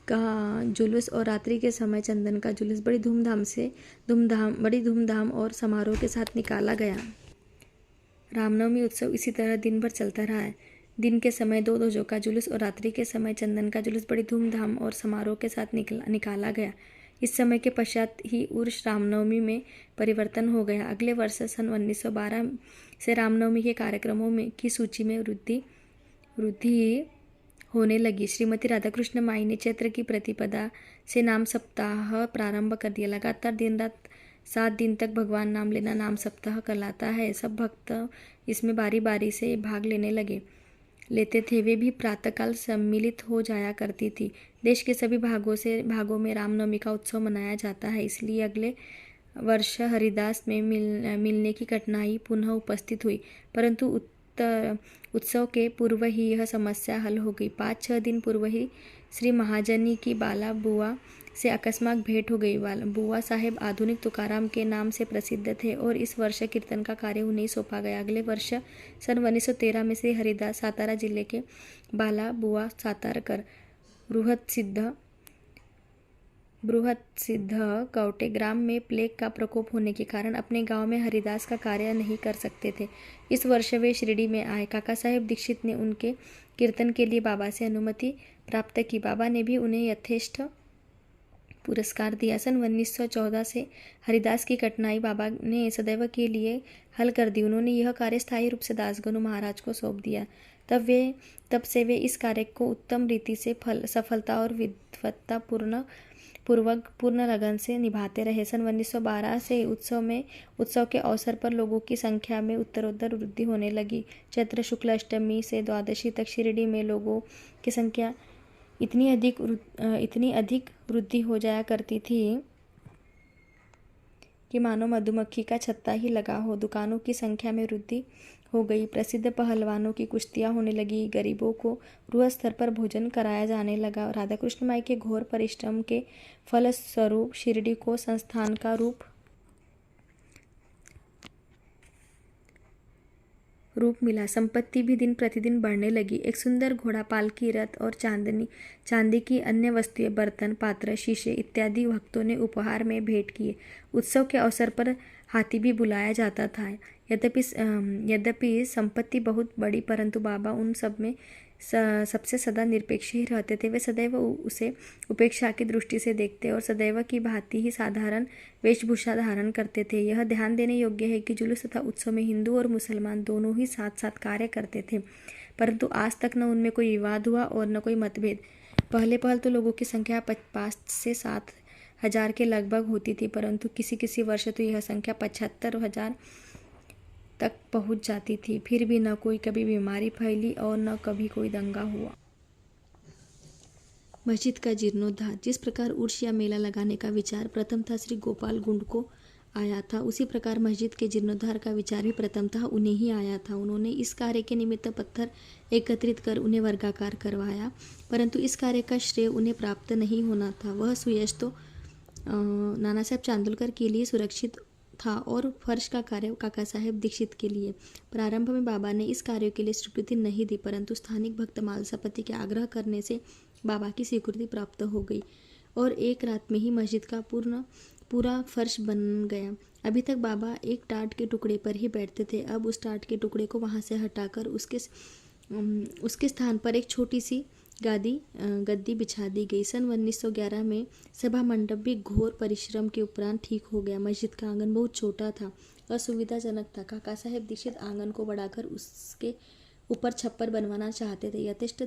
का जुलूस और रात्रि के समय चंदन का जुलूस बड़ी धूमधाम और समारोह के साथ निकाला गया। रामनवमी उत्सव इसी तरह दिन भर चलता रहा है। दिन के समय 2 ध्वजों का जुलूस और रात्रि के समय चंदन का जुलूस बड़ी धूमधाम और समारोह के साथ निकाला गया। इस समय के पश्चात ही उर्स रामनवमी में परिवर्तन हो गया। अगले वर्ष सन 1912 से रामनवमी के कार्यक्रमों की सूची में वृद्धि होने लगी। श्रीमती राधाकृष्ण माई ने चैत्र की प्रतिपदा से नाम सप्ताह प्रारंभ कर दिया। लगातार दिन रात 7 दिन तक भगवान नाम लेना नाम सप्ताह कहलाता है। सब भक्त इसमें बारी बारी से भाग लेते थे। वे भी प्रातःकाल सम्मिलित हो जाया करती थी। देश के सभी भागों में रामनवमी का उत्सव मनाया जाता है, इसलिए अगले वर्ष हरिदास में मिलने की कठिनाई पुनः उपस्थित हुई, परंतु उत्सव के पूर्व ही यह समस्या हल हो गई। 5-6 दिन पूर्व ही श्री महाजनी की बाला बुआ से अकस्मात भेंट हो गई। बुआ साहेब आधुनिक तुकाराम के नाम से प्रसिद्ध थे और इस वर्ष कीर्तन का कार्य उन्हें सौंपा गया। अगले वर्ष सन 1913 में श्री हरिदास सातारा जिले के बाला बुआ सातारकर बृहत सिद्ध कवटे ग्राम में प्लेग का प्रकोप होने के कारण अपने गांव में हरिदास का कार्य नहीं कर सकते थे। इस वर्ष वे शिरडी में आए। काका साहेब दीक्षित ने उनके कीर्तन के लिए बाबा से अनुमति प्राप्त की। बाबा ने भी उन्हें यथेष्ट पुरस्कार दिया। सन 1914 से हरिदास की कठिनाई बाबा ने सदैव के लिए हल कर दी। उन्होंने यह कार्य स्थायी रूप से दासगणु महाराज को सौंप दिया। तब से वे इस कार्य को उत्तम रीति से सफलता और विद्वत्ता पूर्ण लगन से निभाते रहे। सन 1912 से उत्सव के अवसर पर लोगों की संख्या में उत्तरोत्तर वृद्धि होने लगी। चैत्र शुक्ल अष्टमी से द्वादशी तक शिरडी में लोगों की संख्या इतनी अधिक वृद्धि हो जाया करती थी कि मानो मधुमक्खी का छत्ता ही लगा हो। दुकानों की संख्या में वृद्धि हो गई। प्रसिद्ध पहलवानों की कुश्तियां होने लगी। गरीबों को बृहद स्तर पर भोजन कराया जाने लगा। राधाकृष्ण माई के घोर परिश्रम के फलस्वरूप शिरडी को संस्थान का रूप मिला। संपत्ति भी दिन प्रतिदिन बढ़ने लगी। एक सुंदर घोड़ा, पालकी, रथ और चांदी की अन्य वस्तुएं, बर्तन, पात्र, शीशे इत्यादि भक्तों ने उपहार में भेंट किए। उत्सव के अवसर पर हाथी भी बुलाया जाता था। यद्यपि संपत्ति बहुत बड़ी, परंतु बाबा उन सब में सबसे सदा निरपेक्ष ही रहते थे। वे सदैव उसे उपेक्षा की दृष्टि से देखते और सदैव की भांति ही साधारण वेशभूषा धारण करते थे। यह ध्यान देने योग्य है कि जुलूस तथा उत्सव में हिंदू और मुसलमान दोनों ही साथ साथ कार्य करते थे, परंतु आज तक न उनमें कोई विवाद हुआ और न कोई मतभेद। पहल तो लोगों की संख्या 5 से 7 हजार के लगभग होती थी, परंतु किसी वर्ष तो यह संख्या 75,000 तक पहुंच जाती थी। फिर भी न कोई कभी बीमारी फैली और न कभी कोई दंगा हुआ। मस्जिद का जीर्णोद्धार। जिस प्रकार उर्स या मेला लगाने का विचार प्रथमतः श्री गोपाल गुंड को आया था, उसी प्रकार मस्जिद के जीर्णोद्धार का विचार भी प्रथमतः उन्हें ही आया था। उन्होंने इस कार्य के निमित्त पत्थर एकत्रित कर उन्हें वर्गाकार करवाया, परंतु इस कार्य का श्रेय उन्हें प्राप्त नहीं होना था। वह सुयश तो नाना साहब चांदोलकर के लिए सुरक्षित था और फर्श का कार्य काका साहेब दीक्षित के लिए। प्रारंभ में बाबा ने इस कार्य के लिए स्वीकृति नहीं दी, परंतु स्थानिक भक्त मालसापति के आग्रह करने से बाबा की स्वीकृति प्राप्त हो गई और एक रात में ही मस्जिद का पूरा फर्श बन गया। अभी तक बाबा एक टाट के टुकड़े पर ही बैठते थे। अब उस टाट के टुकड़े को वहां से हटाकर उसके स्थान पर एक छोटी सी गद्दी बिछा दी गई। सन 1911 में सभा मंडप भी घोर परिश्रम के उपरांत ठीक हो गया। मस्जिद का आंगन बहुत छोटा था, असुविधाजनक था। काका साहेब दीक्षित आंगन को बढ़ाकर उसके ऊपर छप्पर बनवाना चाहते थे। यथेष्ट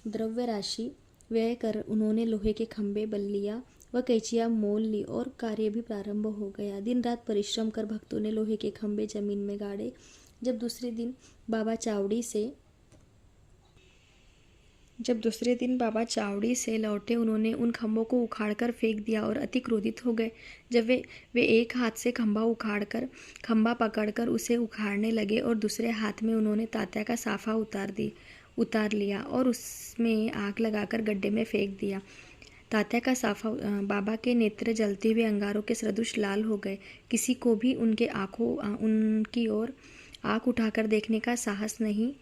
द्रव्य राशि व्यय कर उन्होंने लोहे के खंभे, बल्लियां व कैंचियां मोल ली और कार्य भी प्रारंभ हो गया। दिन रात परिश्रम कर भक्तों ने लोहे के खंभे जमीन में गाड़े। जब दूसरे दिन बाबा चावड़ी से लौटे, उन्होंने उन खंभों को उखाड़कर फेंक दिया और अति क्रोधित हो गए। जब वे एक हाथ से खंभा पकड़कर उसे उखाड़ने लगे और दूसरे हाथ में उन्होंने तात्या का साफा उतार लिया और उसमें आग लगाकर गड्ढे में फेंक दिया। तात्या का साफा बाबा के नेत्र जलते हुए अंगारों के सदृश लाल हो गए। किसी को भी उनकी ओर आंख उठाकर देखने का साहस नहीं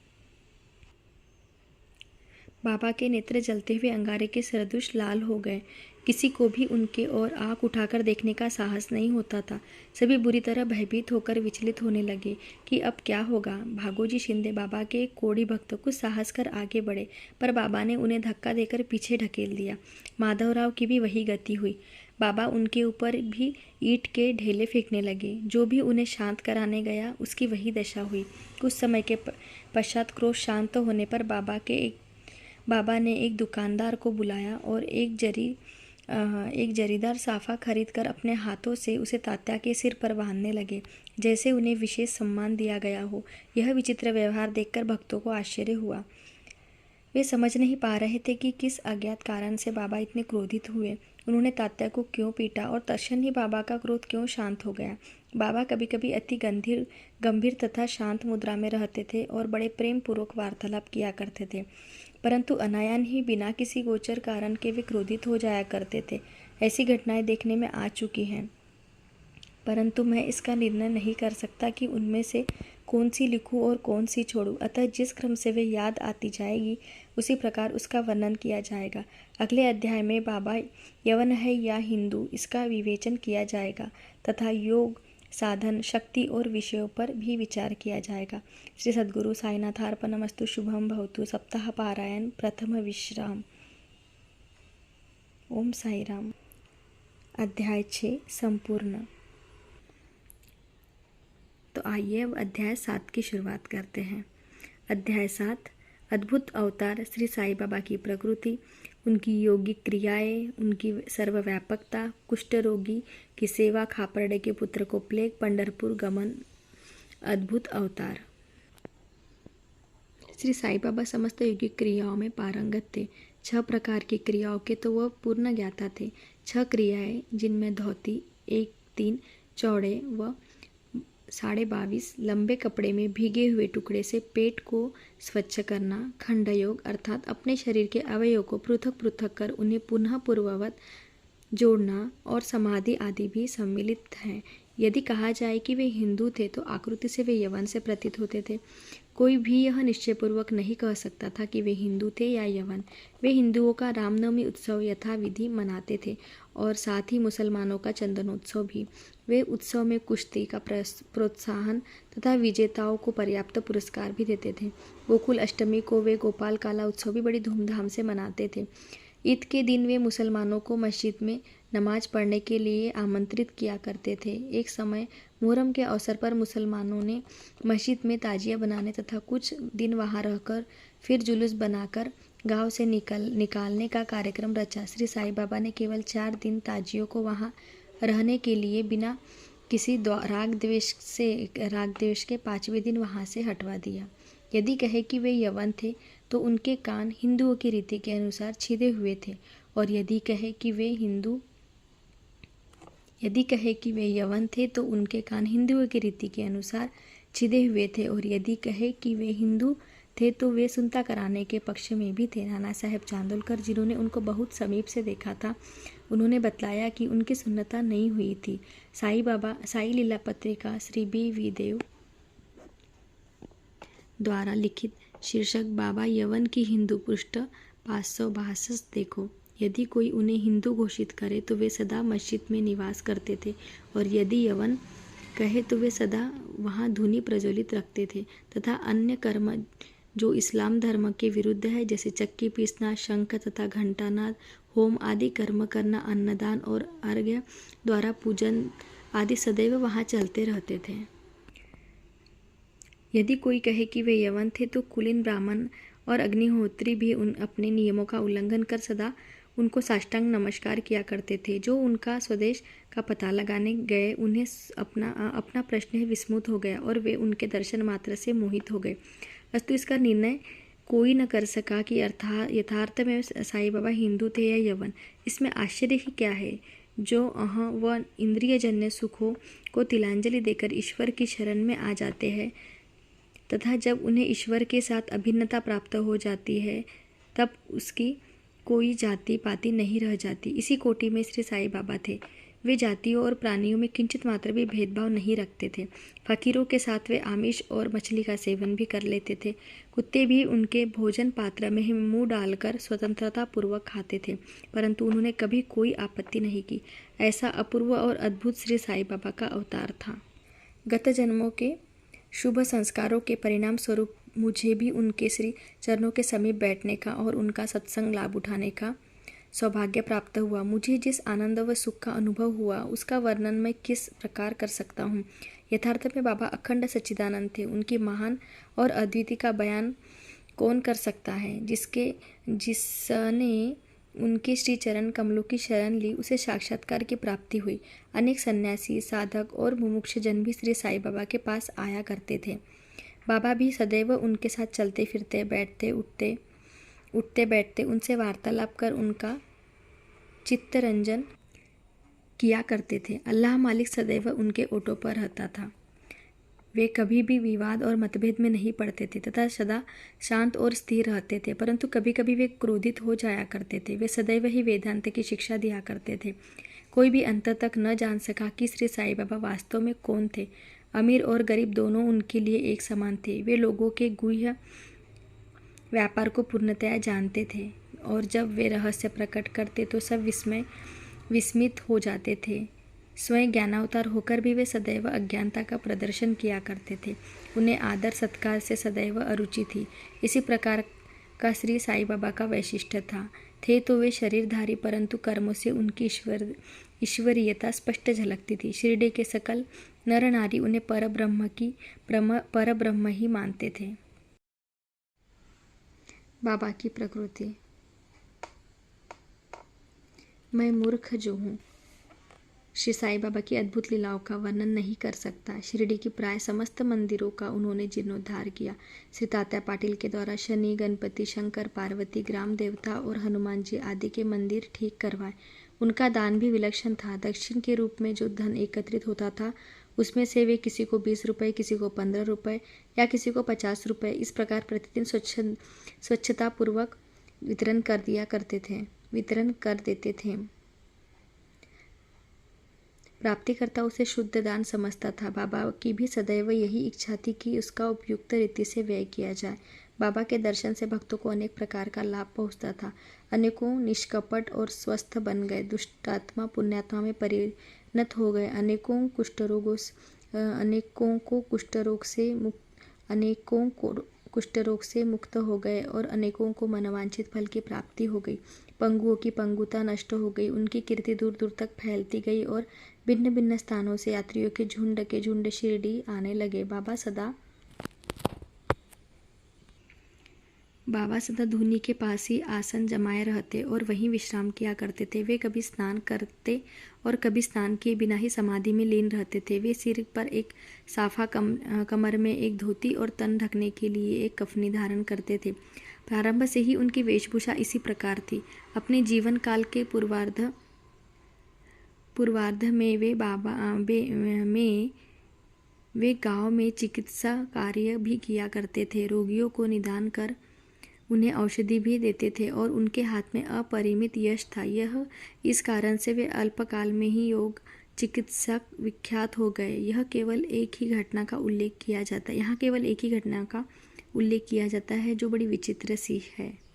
बाबा के नेत्र जलते हुए अंगारे के सदृश लाल हो गए। किसी को भी उनके ओर आँख उठाकर देखने का साहस नहीं होता था। सभी बुरी तरह भयभीत होकर विचलित होने लगे कि अब क्या होगा। भागोजी शिंदे बाबा के एक कोढ़ी भक्त कुछ साहस कर आगे बढ़े, पर बाबा ने उन्हें धक्का देकर पीछे ढकेल दिया। माधवराव की भी वही गति हुई। बाबा उनके ऊपर भी ईंट के ढेले फेंकने लगे। जो भी उन्हें शांत कराने गया उसकी वही दशा हुई। कुछ समय के पश्चात क्रोध शांत होने पर बाबा ने एक दुकानदार को बुलाया और एक जरीदार साफा खरीदकर अपने हाथों से उसे तात्या के सिर पर बांधने लगे, जैसे उन्हें विशेष सम्मान दिया गया हो। यह विचित्र व्यवहार देखकर भक्तों को आश्चर्य हुआ। वे समझ नहीं पा रहे थे कि किस अज्ञात कारण से बाबा इतने क्रोधित हुए। उन्होंने तात्या को क्यों पीटा और तत्क्षण ही बाबा का क्रोध क्यों शांत हो गया। बाबा कभी कभी अति गंभीर तथा शांत मुद्रा में रहते थे और बड़े प्रेम पूर्वक वार्तालाप किया करते थे, परंतु अनायान ही बिना किसी गोचर कारण के वे क्रोधित हो जाया करते थे। ऐसी घटनाएं देखने में आ चुकी हैं, परंतु मैं इसका निर्णय नहीं कर सकता कि उनमें से कौन सी लिखूं और कौन सी छोड़ूं। अतः जिस क्रम से वे याद आती जाएगी उसी प्रकार उसका वर्णन किया जाएगा। अगले अध्याय में बाबा यवन है या हिंदू, इसका विवेचन किया जाएगा तथा योग, साधन, शक्ति और विषयों पर भी विचार किया जाएगा। श्री सद्गुरु साईनाथार्पणमस्तु। शुभम भवतु। सप्ताह पारायण प्रथम विश्राम। ओम साई राम। अध्याय 6 संपूर्ण। तो आइए अब अध्याय 7 की शुरुआत करते हैं। अध्याय 7 अद्भुत अवतार श्री साई बाबा की प्रकृति, उनकी योगिक क्रियाएं, उनकी सर्वव्यापकता, कुष्ठ रोगी की सेवा, खापरडे के पुत्र को प्लेग, पंढरपुर गमन, अद्भुत अवतार। श्री साई बाबा समस्त योगिक क्रियाओं में पारंगत थे। 6 प्रकार की क्रियाओं के तो वह पूर्ण ज्ञाता थे। 6 क्रियाएं जिनमें धोती 1-3 चौड़े व 22.5 लंबे कपड़े में भीगे हुए टुकड़े से पेट को स्वच्छ करना, खंडयोग अर्थात अपने शरीर के अवयवों को पृथक पृथक कर उन्हें पुनः पूर्ववत जोड़ना और समाधि आदि भी सम्मिलित हैं। यदि कहा जाए कि वे हिंदू थे तो आकृति से वे यवन से प्रतीत होते थे। कोई भी यह निश्चयपूर्वक नहीं कह सकता था कि वे हिंदू थे या यवन। वे हिंदुओं का रामनवमी उत्सव यथाविधि मनाते थे और साथ ही मुसलमानों का चंदनोत्सव भी। वे उत्सव में कुश्ती का प्रोत्साहन तथा विजेताओं को पर्याप्त पुरस्कार भी देते थे। गोकुल अष्टमी को वे गोपाल काला उत्सव भी बड़ी धूमधाम से मनाते थे। ईद के दिन वे मुसलमानों को मस्जिद में नमाज पढ़ने के लिए आमंत्रित किया करते थे। एक समय मुहर्रम के अवसर पर मुसलमानों ने मस्जिद में ताजिया बनाने तथा कुछ दिन वहां रहकर फिर जुलूस बनाकर गांव से निकालने का कार्यक्रम रचा। श्री साई बाबा ने केवल 4 दिन ताजियों को वहां रहने के लिए बिना किसी राग द्वेष के 5वें दिन वहां से हटवा दिया। यदि कहे कि वे यवन थे तो उनके कान हिंदुओं की रीति के अनुसार छिदे हुए थे, और यदि कहे कि वे यवन थे तो उनके कान हिंदुओं की रीति के अनुसार छिदे हुए थे, और यदि कहे कि वे हिंदू थे तो वे सुनता कराने के पक्ष में भी थे। नाना साहेब चांदोलकर, जिन्होंने उनको बहुत समीप से देखा था, उन्होंने बतलाया कि उनकी सुन्नता नहीं हुई थी। साई लीला पत्रिका श्री B.V. देव द्वारा लिखित शीर्षक बाबा यवन की हिंदू पृष्ठ 562 देखो। यदि कोई उन्हें हिंदू घोषित करे तो वे सदा मस्जिद में निवास करते थे, और यदि यवन कहे तो वे सदा वहां धुनी प्रज्वलित रखते थे तथा अन्य कर्म जो इस्लाम धर्म के विरुद्ध है, जैसे चक्की पीसना, शंख तथा घंटानाद, होम आदि कर्म करना, अन्नदान और अर्घ्य द्वारा पूजन आदि सदैव वहां चलते रहते थे। यदि कोई कहे कि वे यवन थे तो कुलीन ब्राह्मण और अग्निहोत्री भी अपने नियमों का उल्लंघन कर सदा उनको साष्टांग नमस्कार किया करते थे। जो उनका स्वदेश का पता लगाने गए उन्हें अपना प्रश्न विस्मृत हो गया और वे उनके दर्शन मात्र से मोहित हो गए। अस्तु इसका निर्णय कोई न कर सका कि यथार्थ में साई बाबा हिंदू थे या यवन। इसमें आश्चर्य ही क्या है। जो व इंद्रियजन्य सुखों को तिलांजलि देकर ईश्वर की शरण में आ जाते हैं तथा जब उन्हें ईश्वर के साथ अभिन्नता प्राप्त हो जाती है तब उसकी कोई जाति पाति नहीं रह जाती। इसी कोटि में श्री साई बाबा थे। वे जातियों और प्राणियों में किंचित मात्र भी भेदभाव नहीं रखते थे। फकीरों के साथ वे आमिष और मछली का सेवन भी कर लेते थे। कुत्ते भी उनके भोजन पात्र में मुंह डालकर स्वतंत्रता पूर्वक खाते थे, परंतु उन्होंने कभी कोई आपत्ति नहीं की। ऐसा अपूर्व और अद्भुत श्री साईं बाबा का अवतार था। गत जन्मों के शुभ संस्कारों के परिणाम स्वरूप मुझे भी उनके श्री चरणों के समीप बैठने का और उनका सत्संग लाभ उठाने का सौभाग्य प्राप्त हुआ। मुझे जिस आनंद व सुख का अनुभव हुआ उसका वर्णन मैं किस प्रकार कर सकता हूँ। यथार्थ में बाबा अखंड सच्चिदानंद थे। उनकी महान और अद्वितीय का बयान कौन कर सकता है। जिसने उनके श्री चरण कमलों की शरण ली उसे साक्षात्कार की प्राप्ति हुई। अनेक सन्यासी, साधक और मुमुक्ष जन भी श्री साईं बाबा के पास आया करते थे। बाबा भी सदैव उनके साथ चलते फिरते, उठते बैठते, उनसे वार्तालाप कर उनका चित्तरंजन किया करते थे। अल्लाह मालिक सदैव उनके ओठों पर रहता था। वे कभी भी विवाद और मतभेद में नहीं पड़ते थे तथा सदा शांत और स्थिर रहते थे, परंतु कभी कभी वे क्रोधित हो जाया करते थे। वे सदैव ही वेदांत की शिक्षा दिया करते थे। कोई भी अंत तक न जान सका कि श्री साईं बाबा वास्तव में कौन थे। अमीर और गरीब दोनों उनके लिए एक समान थे। वे लोगों के गुह्य व्यापार को पूर्णतया जानते थे और जब वे रहस्य प्रकट करते तो सब विस्मित हो जाते थे। स्वयं ज्ञानावतार होकर भी वे सदैव अज्ञानता का प्रदर्शन किया करते थे। उन्हें आदर सत्कार से सदैव अरुचि थी। इसी प्रकार का श्री साईं बाबा का वैशिष्ट्य था। थे तो वे शरीरधारी, परंतु कर्मों से उनकी ईश्वरीयता स्पष्ट झलकती थी। शिरडी के सकल नर नारी उन्हें परब्रह्म ही मानते थे। बाबा की प्रकृति। मैं मूर्ख जो हूँ श्री साईं बाबा की अद्भुत लीलाओं का वर्णन नहीं कर सकता। शिरडी की प्राय समस्त मंदिरों का उन्होंने जीर्णोद्धार किया। श्री तात्या पाटिल के द्वारा शनि, गणपति, शंकर, पार्वती, ग्राम देवता और हनुमान जी आदि के मंदिर ठीक करवाए। उनका दान भी विलक्षण था। दक्षिण के रूप में जो धन एकत्रित होता था उसमें से वे किसी को 20 रुपये, किसी को 15 रुपये या किसी को 50 रुपये इस प्रकार प्रतिदिन स्वच्छतापूर्वक वितरण कर देते थे। प्राप्तिकर्ता उसे शुद्ध दान समझता था। बाबा की भी सदैव यही इच्छा थी कि उसका उपयुक्त रीति से व्यय किया जाए। बाबा के दर्शन से भक्तों को अनेक प्रकार का लाभ पहुंचता था। अनेकों निष्कपट और स्वस्थ बन गए, दुष्टात्मा पुण्यात्मा में परिणत हो गए। अनेकों को कुष्ठरोग से मुक्त हो गए और अनेकों को मनवांछित फल की प्राप्ति हो गई। पंगुओं की पंगुता नष्ट हो गई। उनकी कीर्ति दूर दूर तक फैलती गई और भिन्न भिन्न स्थानों से यात्रियों के झुंड शिरडी आने लगे। बाबा सदा धूनी के पास ही आसन जमाए रहते और वहीं विश्राम किया करते थे। वे कभी स्नान करते और कभी स्नान किए बिना ही समाधि में लीन रहते थे। वे सिर पर एक साफा, कमर में एक धोती और तन ढकने के लिए एक कफनी धारण करते थे। प्रारंभ से ही उनकी वेशभूषा इसी प्रकार थी। अपने जीवन काल के पूर्वार्ध में वे गांव में चिकित्सा कार्य भी किया करते थे। रोगियों को निदान कर उन्हें औषधि भी देते थे और उनके हाथ में अपरिमित यश था। यह इस कारण से वे अल्पकाल में ही योग चिकित्सक विख्यात हो गए। यहाँ केवल एक ही घटना का उल्लेख किया जाता है जो बड़ी विचित्र सी है।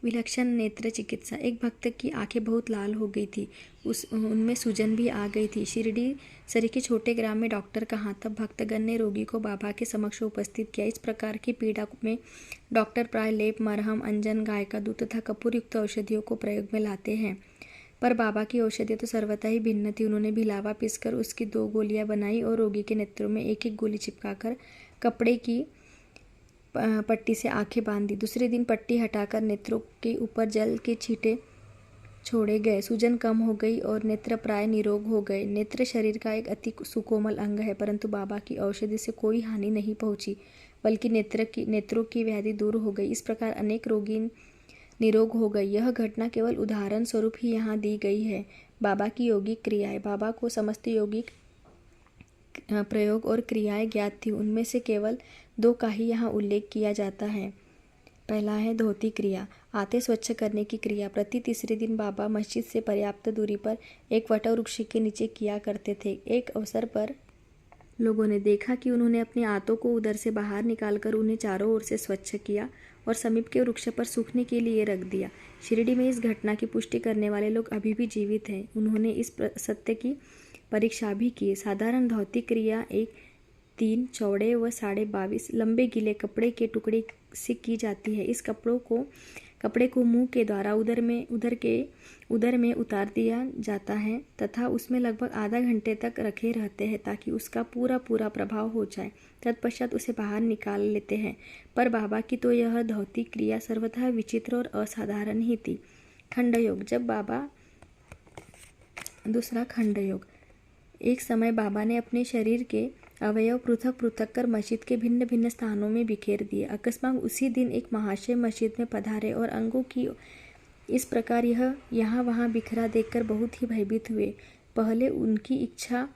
विलक्षण नेत्र चिकित्सा। एक भक्त की आंखें बहुत लाल हो गई थी, उनमें सूजन भी आ गई थी। शिरडी सरी के छोटे ग्राम में डॉक्टर कहाँ। तब भक्तगण ने रोगी को बाबा के समक्ष उपस्थित किया। इस प्रकार की पीड़ा में डॉक्टर प्राय लेप, मरहम, अंजन, गाय का दूध तथा कपूर युक्त औषधियों को प्रयोग में लाते हैं, पर बाबा की औषधियाँ तो सर्वथा ही भिन्न थी। उन्होंने भिलावा पीसकर उसकी 2 गोलियां बनाई और रोगी के नेत्रों में एक एक गोली चिपकाकर कपड़े की पट्टी से आंखें बांध दी। दूसरे दिन पट्टी हटाकर नेत्रों के ऊपर जल के छींटे छोड़े गए। सूजन कम हो गई और नेत्र प्राय निरोग हो गए। नेत्र शरीर का एक अति सुकोमल अंग है, परंतु बाबा की औषधि से कोई हानि नहीं पहुंची, बल्कि नेत्रों की व्याधि दूर हो गई। इस प्रकार अनेक रोगी निरोग हो गए। यह घटना केवल उदाहरण स्वरूप ही यहाँ दी गई है। बाबा की योगिक क्रियाएं। बाबा को समस्त योगिक प्रयोग और क्रियाएं ज्ञात थी। उनमें से केवल 2 का ही यहाँ उल्लेख किया जाता है। पहला है धोती क्रिया, आते स्वच्छ करने की क्रिया। प्रति तीसरे दिन बाबा मस्जिद से पर्याप्त दूरी पर एक वटवृक्ष के नीचे किया करते थे। एक अवसर पर लोगों ने देखा कि उन्होंने अपने आंतों को उधर से बाहर निकालकर उन्हें चारों ओर से स्वच्छ किया और समीप के वृक्ष पर सूखने के लिए रख दिया। शिरडी में इस घटना की पुष्टि करने वाले लोग अभी भी जीवित हैं। उन्होंने इस सत्य की परीक्षा भी की। साधारण धोती क्रिया एक 3 चौड़े व 22.5 लंबे गीले कपड़े के टुकड़े से की जाती है। इस कपड़े को मुंह के द्वारा उदर में उतार दिया जाता है तथा उसमें लगभग आधा घंटे तक रखे रहते हैं ताकि उसका पूरा प्रभाव हो जाए। तत्पश्चात उसे बाहर निकाल लेते हैं। पर बाबा की तो यह धोती क्रिया सर्वथा विचित्र और असाधारण ही थी। खंडयोग। दूसरा खंडयोग। एक समय बाबा ने अपने शरीर के अवयव पृथक कर मस्जिद के भिन्न भिन्न स्थानों में बिखेर दिए। अकस्मात उसी दिन एक महाशय मस्जिद में पधारे और अंगों की इस प्रकार यहाँ वहाँ बिखरा देखकर बहुत ही भयभीत हुए। पहले उनकी इच्छा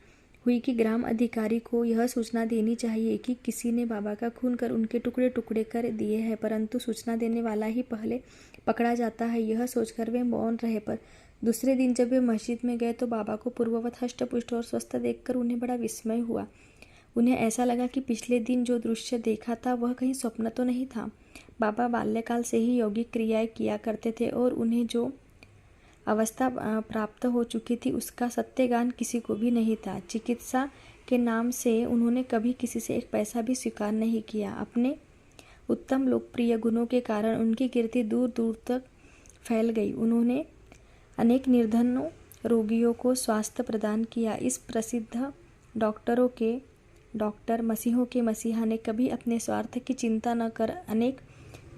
हुई कि ग्राम अधिकारी को यह सूचना देनी चाहिए कि किसी ने बाबा का खून कर उनके टुकड़े टुकड़े कर दिए हैं, परंतु सूचना देने वाला ही पहले पकड़ा जाता है। यह सोचकर वे मौन रहे। पर दूसरे दिन जब वे मस्जिद में गए तो बाबा को पूर्ववत हष्टपुष्ट और स्वस्थ देखकर उन्हें बड़ा विस्मय हुआ। उन्हें ऐसा लगा कि पिछले दिन जो दृश्य देखा था वह कहीं स्वप्न तो नहीं था। बाबा बाल्यकाल से ही यौगिक क्रियाएं किया करते थे और उन्हें जो अवस्था प्राप्त हो चुकी थी उसका सत्यगान किसी को भी नहीं था। चिकित्सा के नाम से उन्होंने कभी किसी से एक पैसा भी स्वीकार नहीं किया। अपने उत्तम लोकप्रिय गुणों के कारण उनकी कीर्ति दूर दूर तक फैल गई। उन्होंने अनेक निर्धनों रोगियों को स्वास्थ्य प्रदान किया। इस प्रसिद्ध डॉक्टर मसीहों के मसीहा ने कभी अपने स्वार्थ की चिंता न कर अनेक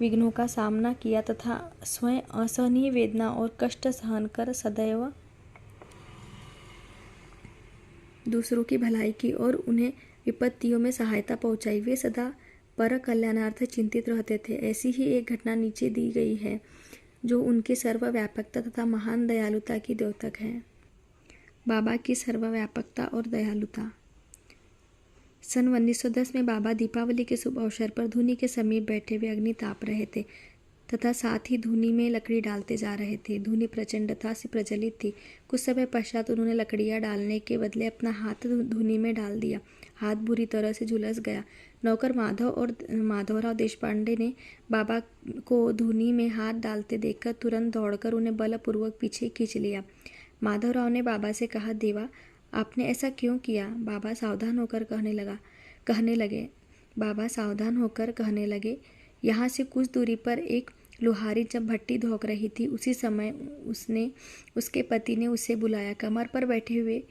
विघ्नों का सामना किया तथा स्वयं असहनीय वेदना और कष्ट सहन कर सदैव दूसरों की भलाई की और उन्हें विपत्तियों में सहायता पहुंचाई। वे सदा पर कल्याणार्थ चिंतित रहते थे। ऐसी ही एक घटना नीचे दी गई है जो उनकी सर्वव्यापकता तथा महान दयालुता की द्योतक है। बाबा की सर्वव्यापकता और दयालुता। सन 1910 में बाबा दीपावली के शुभ अवसर पर धूनी के समीप बैठे हुए अग्नि ताप रहे थे तथा साथ ही धूनी में लकड़ी डालते जा रहे थे। धूनी प्रचंडता से प्रज्वलित थी। कुछ समय पश्चात उन्होंने लकड़ियां डालने के बदले अपना हाथ धूनी में डाल दिया। हाथ बुरी तरह से झुलस गया। नौकर माधवराव देशपांडे ने बाबा को धूनी में हाथ डालते देखकर तुरंत दौड़कर उन्हें बलपूर्वक पीछे खींच लिया। माधवराव ने बाबा से कहा, देवा, आपने ऐसा क्यों किया? बाबा सावधान होकर कहने लगे, यहाँ से कुछ दूरी पर एक लोहारी जब भट्टी धोक रही थी उसी समय उसके पति ने उसे बुलाया। कमर पर बैठे हुए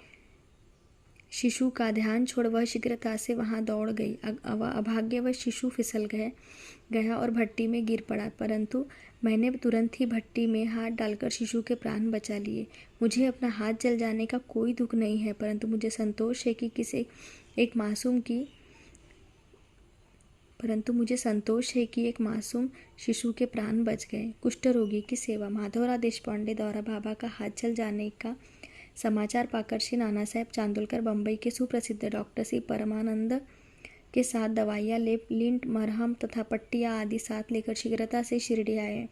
शिशु का ध्यान छोड़ वह शीघ्रता से वहां दौड़ गई। अभाग्यवश शिशु फिसल गया और भट्टी में गिर पड़ा, परंतु मैंने तुरंत ही भट्टी में हाथ डालकर शिशु के प्राण बचा लिए। मुझे अपना हाथ जल जाने का कोई दुख नहीं है, परंतु मुझे संतोष है कि एक मासूम शिशु के प्राण बच गए। कुष्ठ रोगी की सेवा। माधवराव देशपांडे द्वारा बाबा का हाथ जल जाने का समाचार पाकर श्री नाना साहेब चांदोलकर बम्बई के सुप्रसिद्ध डॉक्टर श्री परमानंद के साथ दवाइयाँ, लेप, लिंट, मरहम तथा पट्टियाँ आदि साथ लेकर शीघ्रता से शिरडी आए।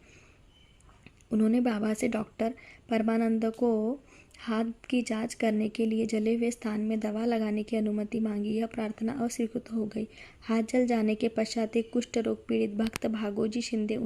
उन्होंने बाबा से डॉक्टर परमानंद को हाथ की जांच करने के लिए जले हुए स्थान में दवा लगाने की अनुमति मांगी। यह प्रार्थना अस्वीकृत हो गई। हाथ जल जाने के पश्चात एक कुष्ठ रोग पीड़ित भक्त भागोजी शिंदे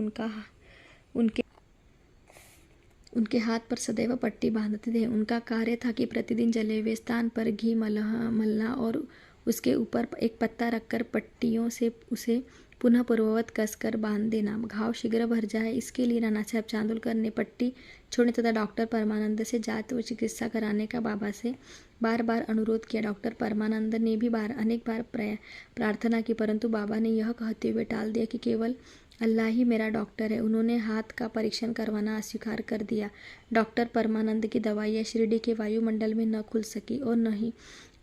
उनके हाथ पर सदैव पट्टी बांधते थे। उनका कार्य था कि प्रतिदिन जले हुए स्थान पर घी मलना और उसके ऊपर एक पत्ता रखकर पट्टियों से उसे पुनः पूर्ववत कसकर बांध देना, घाव शीघ्र भर जाए। इसके लिए नाना साहब चांदोलकर ने पट्टी छोड़ने तथा डॉक्टर परमानंद से जांच व चिकित्सा कराने का बाबा से बार बार अनुरोध किया। डॉक्टर परमानंद ने भी अनेक बार प्रार्थना की, परंतु बाबा ने यह कहते हुए टाल दिया कि केवल अल्लाह ही मेरा डॉक्टर है। उन्होंने हाथ का परीक्षण करवाना अस्वीकार कर दिया। डॉक्टर परमानंद की दवाइयाँ शिरडी के वायुमंडल में न खुल सकी और न ही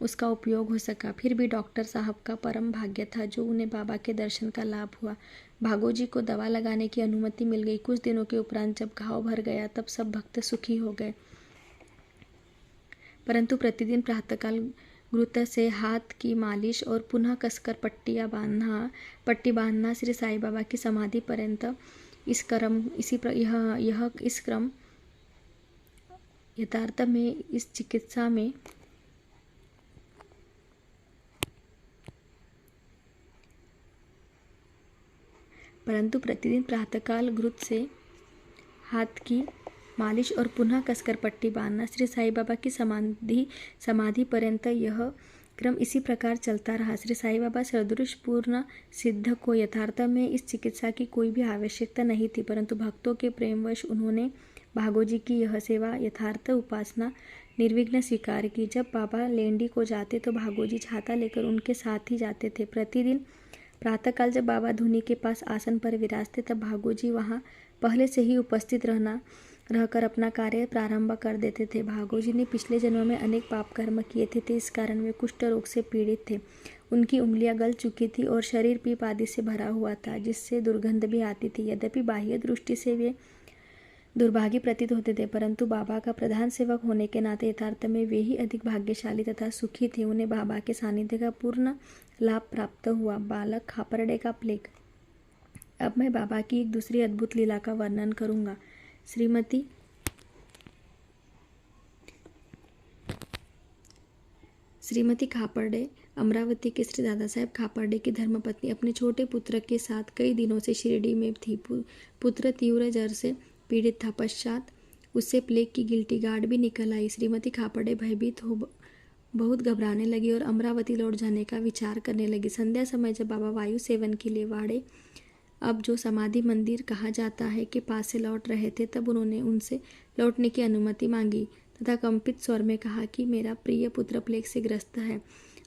उसका उपयोग हो सका। फिर भी डॉक्टर साहब का परम भाग्य था जो उन्हें बाबा के दर्शन का लाभ हुआ। भागोजी को दवा लगाने की अनुमति मिल गई। कुछ दिनों के उपरांत जब घाव भर गया तब सब भक्त सुखी हो गए, परंतु प्रतिदिन प्रातःकाल घृत से हाथ की मालिश और पुनः कसकर पट्टी बांधना श्री साईं बाबा की समाधि पर्यंत इस क्रम यथार्थ में इस चिकित्सा में परंतु प्रतिदिन प्रातःकाल घृत से हाथ की मालिश और पुनः कसकर पट्टी बांधना श्री साईं बाबा की समाधि पर्यंत यह क्रम इसी प्रकार चलता रहा। श्री साईं बाबा सदृश पूर्ण सिद्ध को यथार्थ में इस चिकित्सा की कोई भी आवश्यकता नहीं थी, परंतु भक्तों के प्रेमवश उन्होंने भागोजी की यह सेवा यथार्थ उपासना निर्विघ्न स्वीकार की। जब बाबा लेंडी को जाते तो भागोजी छाता लेकर उनके साथ ही जाते थे। प्रतिदिन प्रातःकाल जब बाबा धुनी के पास आसन पर विराजते तब भागोजी वहां पहले से ही उपस्थित रहकर अपना कार्य प्रारंभ कर देते थे। भागोजी ने पिछले जन्म में अनेक पाप कर्म किए थे, इस कारण वे कुष्ठ रोग से पीड़ित थे। उनकी उंगलियां गल चुकी थी और शरीर पीप आदि से भरा हुआ था, जिससे दुर्गंध भी आती थी। यद्यपि बाह्य दृष्टि से वे दुर्भागी प्रतीत होते थे, परंतु बाबा का प्रधान सेवक होने के नाते यथार्थ में वे ही अधिक भाग्यशाली तथा सुखी थे। उन्हें बाबा के सानिध्य का पूर्ण लाभ प्राप्त हुआ। बालक खापरडे का प्लेग। अब मैं बाबा की एक दूसरी अद्भुत लीला का वर्णन करूंगा। श्रीमती खापरडे अमरावती के श्री दादा साहेब खापरडे की धर्मपत्नी अपने छोटे पुत्र के साथ कई दिनों से शिरडी में थी। पुत्र तीव्र जर से पीड़ित था। पश्चात उससे प्लेग की गिल्टी गार्ड भी निकल आई। श्रीमती खापरडे भयभीत हो बहुत घबराने लगी और अमरावती लौट जाने का विचार करने लगी। संध्या समय जब बाबा वायु सेवन के लिए वाड़े, अब जो समाधि मंदिर कहा जाता है, के पास से लौट रहे थे, तब उन्होंने उनसे लौटने की अनुमति मांगी तथा कंपित स्वर में कहा कि मेरा प्रिय पुत्र प्लेग से ग्रस्त है,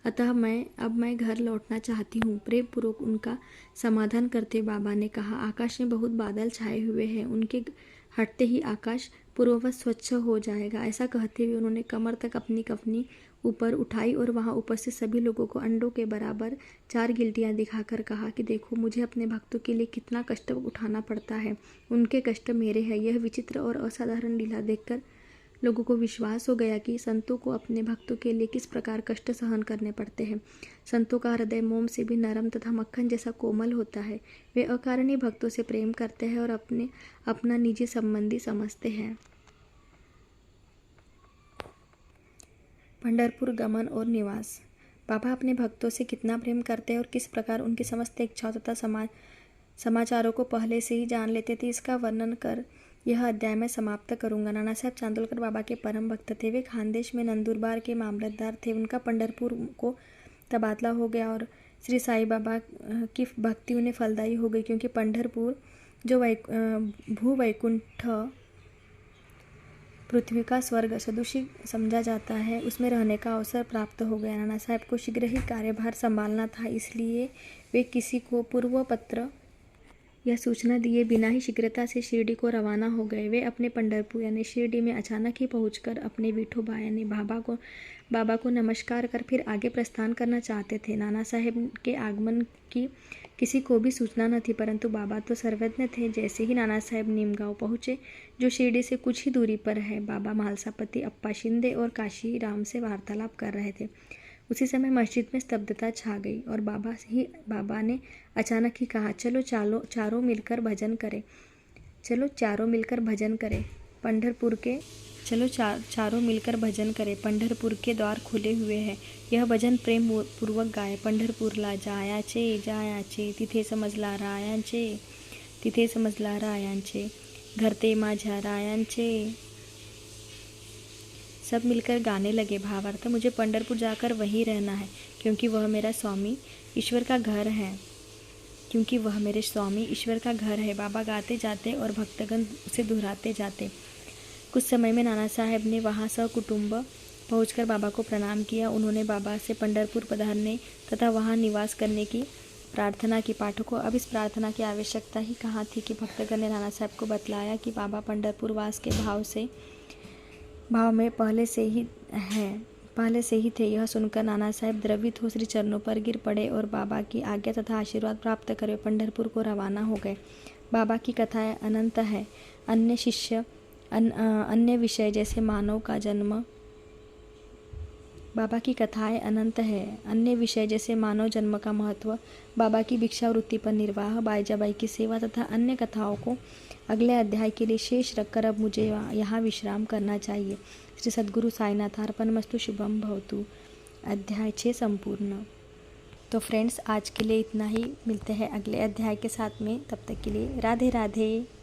अतः मैं घर लौटना चाहती हूँ। प्रेम पूर्वक उनका समाधान करते बाबा ने कहा, आकाश में बहुत बादल छाए हुए हैं, उनके हटते ही आकाश पूर्ववत स्वच्छ हो जाएगा। ऐसा कहते हुए उन्होंने कमर तक अपनी कफनी ऊपर उठाई और वहां उपस्थित सभी लोगों को अंडों के बराबर 4 गिल्टियां दिखाकर कहा कि देखो, मुझे अपने भक्तों के लिए कितना कष्ट उठाना पड़ता है, उनके कष्ट मेरे हैं। यह विचित्र और असाधारण लीला देखकर लोगों को विश्वास हो गया कि संतों को अपने भक्तों के लिए किस प्रकार कष्ट सहन करने पड़ते हैं। संतों का हृदय मोम से भी नरम तथा मक्खन जैसा कोमल होता है। वे अकारणीय भक्तों से प्रेम करते हैं और अपना निजी संबंधी समझते हैं। पंढरपुर गमन और निवास। बाबा अपने भक्तों से कितना प्रेम करते हैं और किस प्रकार उनकी समस्त इच्छाओं तथा समाचारों को पहले से ही जान लेते थे, इसका वर्णन कर यह अध्याय में समाप्त करूंगा। नाना साहब चांदोलकर बाबा के परम भक्त थे। वे खानदेश में नंदुरबार के मामलतदार थे। उनका पंढरपुर को तबादला हो गया और श्री साईं बाबा की भक्ति उन्हें फलदायी हो गई, क्योंकि पंढरपुर जो भूवैकुंठ पृथ्वी का स्वर्ग सदृशी समझा जाता है, उसमें रहने का अवसर प्राप्त हो गया। नाना साहब को शीघ्र ही कार्यभार संभालना था, इसलिए वे किसी को पूर्व पत्र या सूचना दिए बिना ही शीघ्रता से शिरडी को रवाना हो गए। वे अपने पंढरपुर यानी शिरडी में अचानक ही पहुंचकर अपने विठोबा यानी बाबा को नमस्कार कर फिर आगे प्रस्थान करना चाहते थे। नाना साहेब के आगमन की किसी को भी सूचना न थी, परंतु बाबा तो सर्वज्ञ थे। जैसे ही नाना साहेब नीमगांव पहुंचे, जो शिरडी से कुछ ही दूरी पर है, बाबा महालसापति अप्पा शिंदे और काशी राम से वार्तालाप कर रहे थे। उसी समय मस्जिद में स्तब्धता छा गई और बाबा ने अचानक ही कहा, चलो चारों मिलकर भजन करें। चारों मिलकर भजन करें। पंढरपुर के द्वार खुले हुए हैं। यह भजन प्रेम पूर्वक गाए। पंढरपूरला जायाचे तिथे समजला रायांचे घर ते माझ्या रायांचे। सब मिलकर गाने लगे। भावार्थ, मुझे पंढरपुर जाकर वहीं रहना है, क्योंकि वह मेरा स्वामी ईश्वर का घर है। बाबा गाते जाते और भक्तगण उसे दोहराते जाते। कुछ समय में नाना साहब ने वहां सकुटुंब पहुंचकर बाबा को प्रणाम किया। उन्होंने बाबा से पंढरपुर पधारने तथा वहां निवास करने की प्रार्थना की। पाठकों, अब इस प्रार्थना की आवश्यकता ही कहाँ थी कि भक्तगण ने नाना साहब को बतलाया कि बाबा पंढरपुर वास के भाव में पहले से ही थे। यह सुनकर नाना साहब द्रवित हो श्री चरणों पर गिर पड़े और बाबा की आज्ञा तथा आशीर्वाद प्राप्त कर पंढरपुर को रवाना हो गए। बाबा की कथाएं अनंत है। अन्य विषय जैसे मानव का जन्म, बाबा की कथाएं अनंत है। अन्य विषय जैसे मानव जन्म का महत्व, बाबा की भिक्षावृत्ति पर निर्वाह, बाईजाबाई की सेवा तथा अन्य कथाओं को अगले अध्याय के लिए शेष रखकर अब मुझे यहाँ विश्राम करना चाहिए। श्री सद्गुरु साईनाथ अर्पणमस्तु। शुभम भवतु। अध्याय 6 संपूर्ण। तो फ्रेंड्स, आज के लिए इतना ही। मिलते हैं अगले अध्याय के साथ में। तब तक के लिए राधे राधे।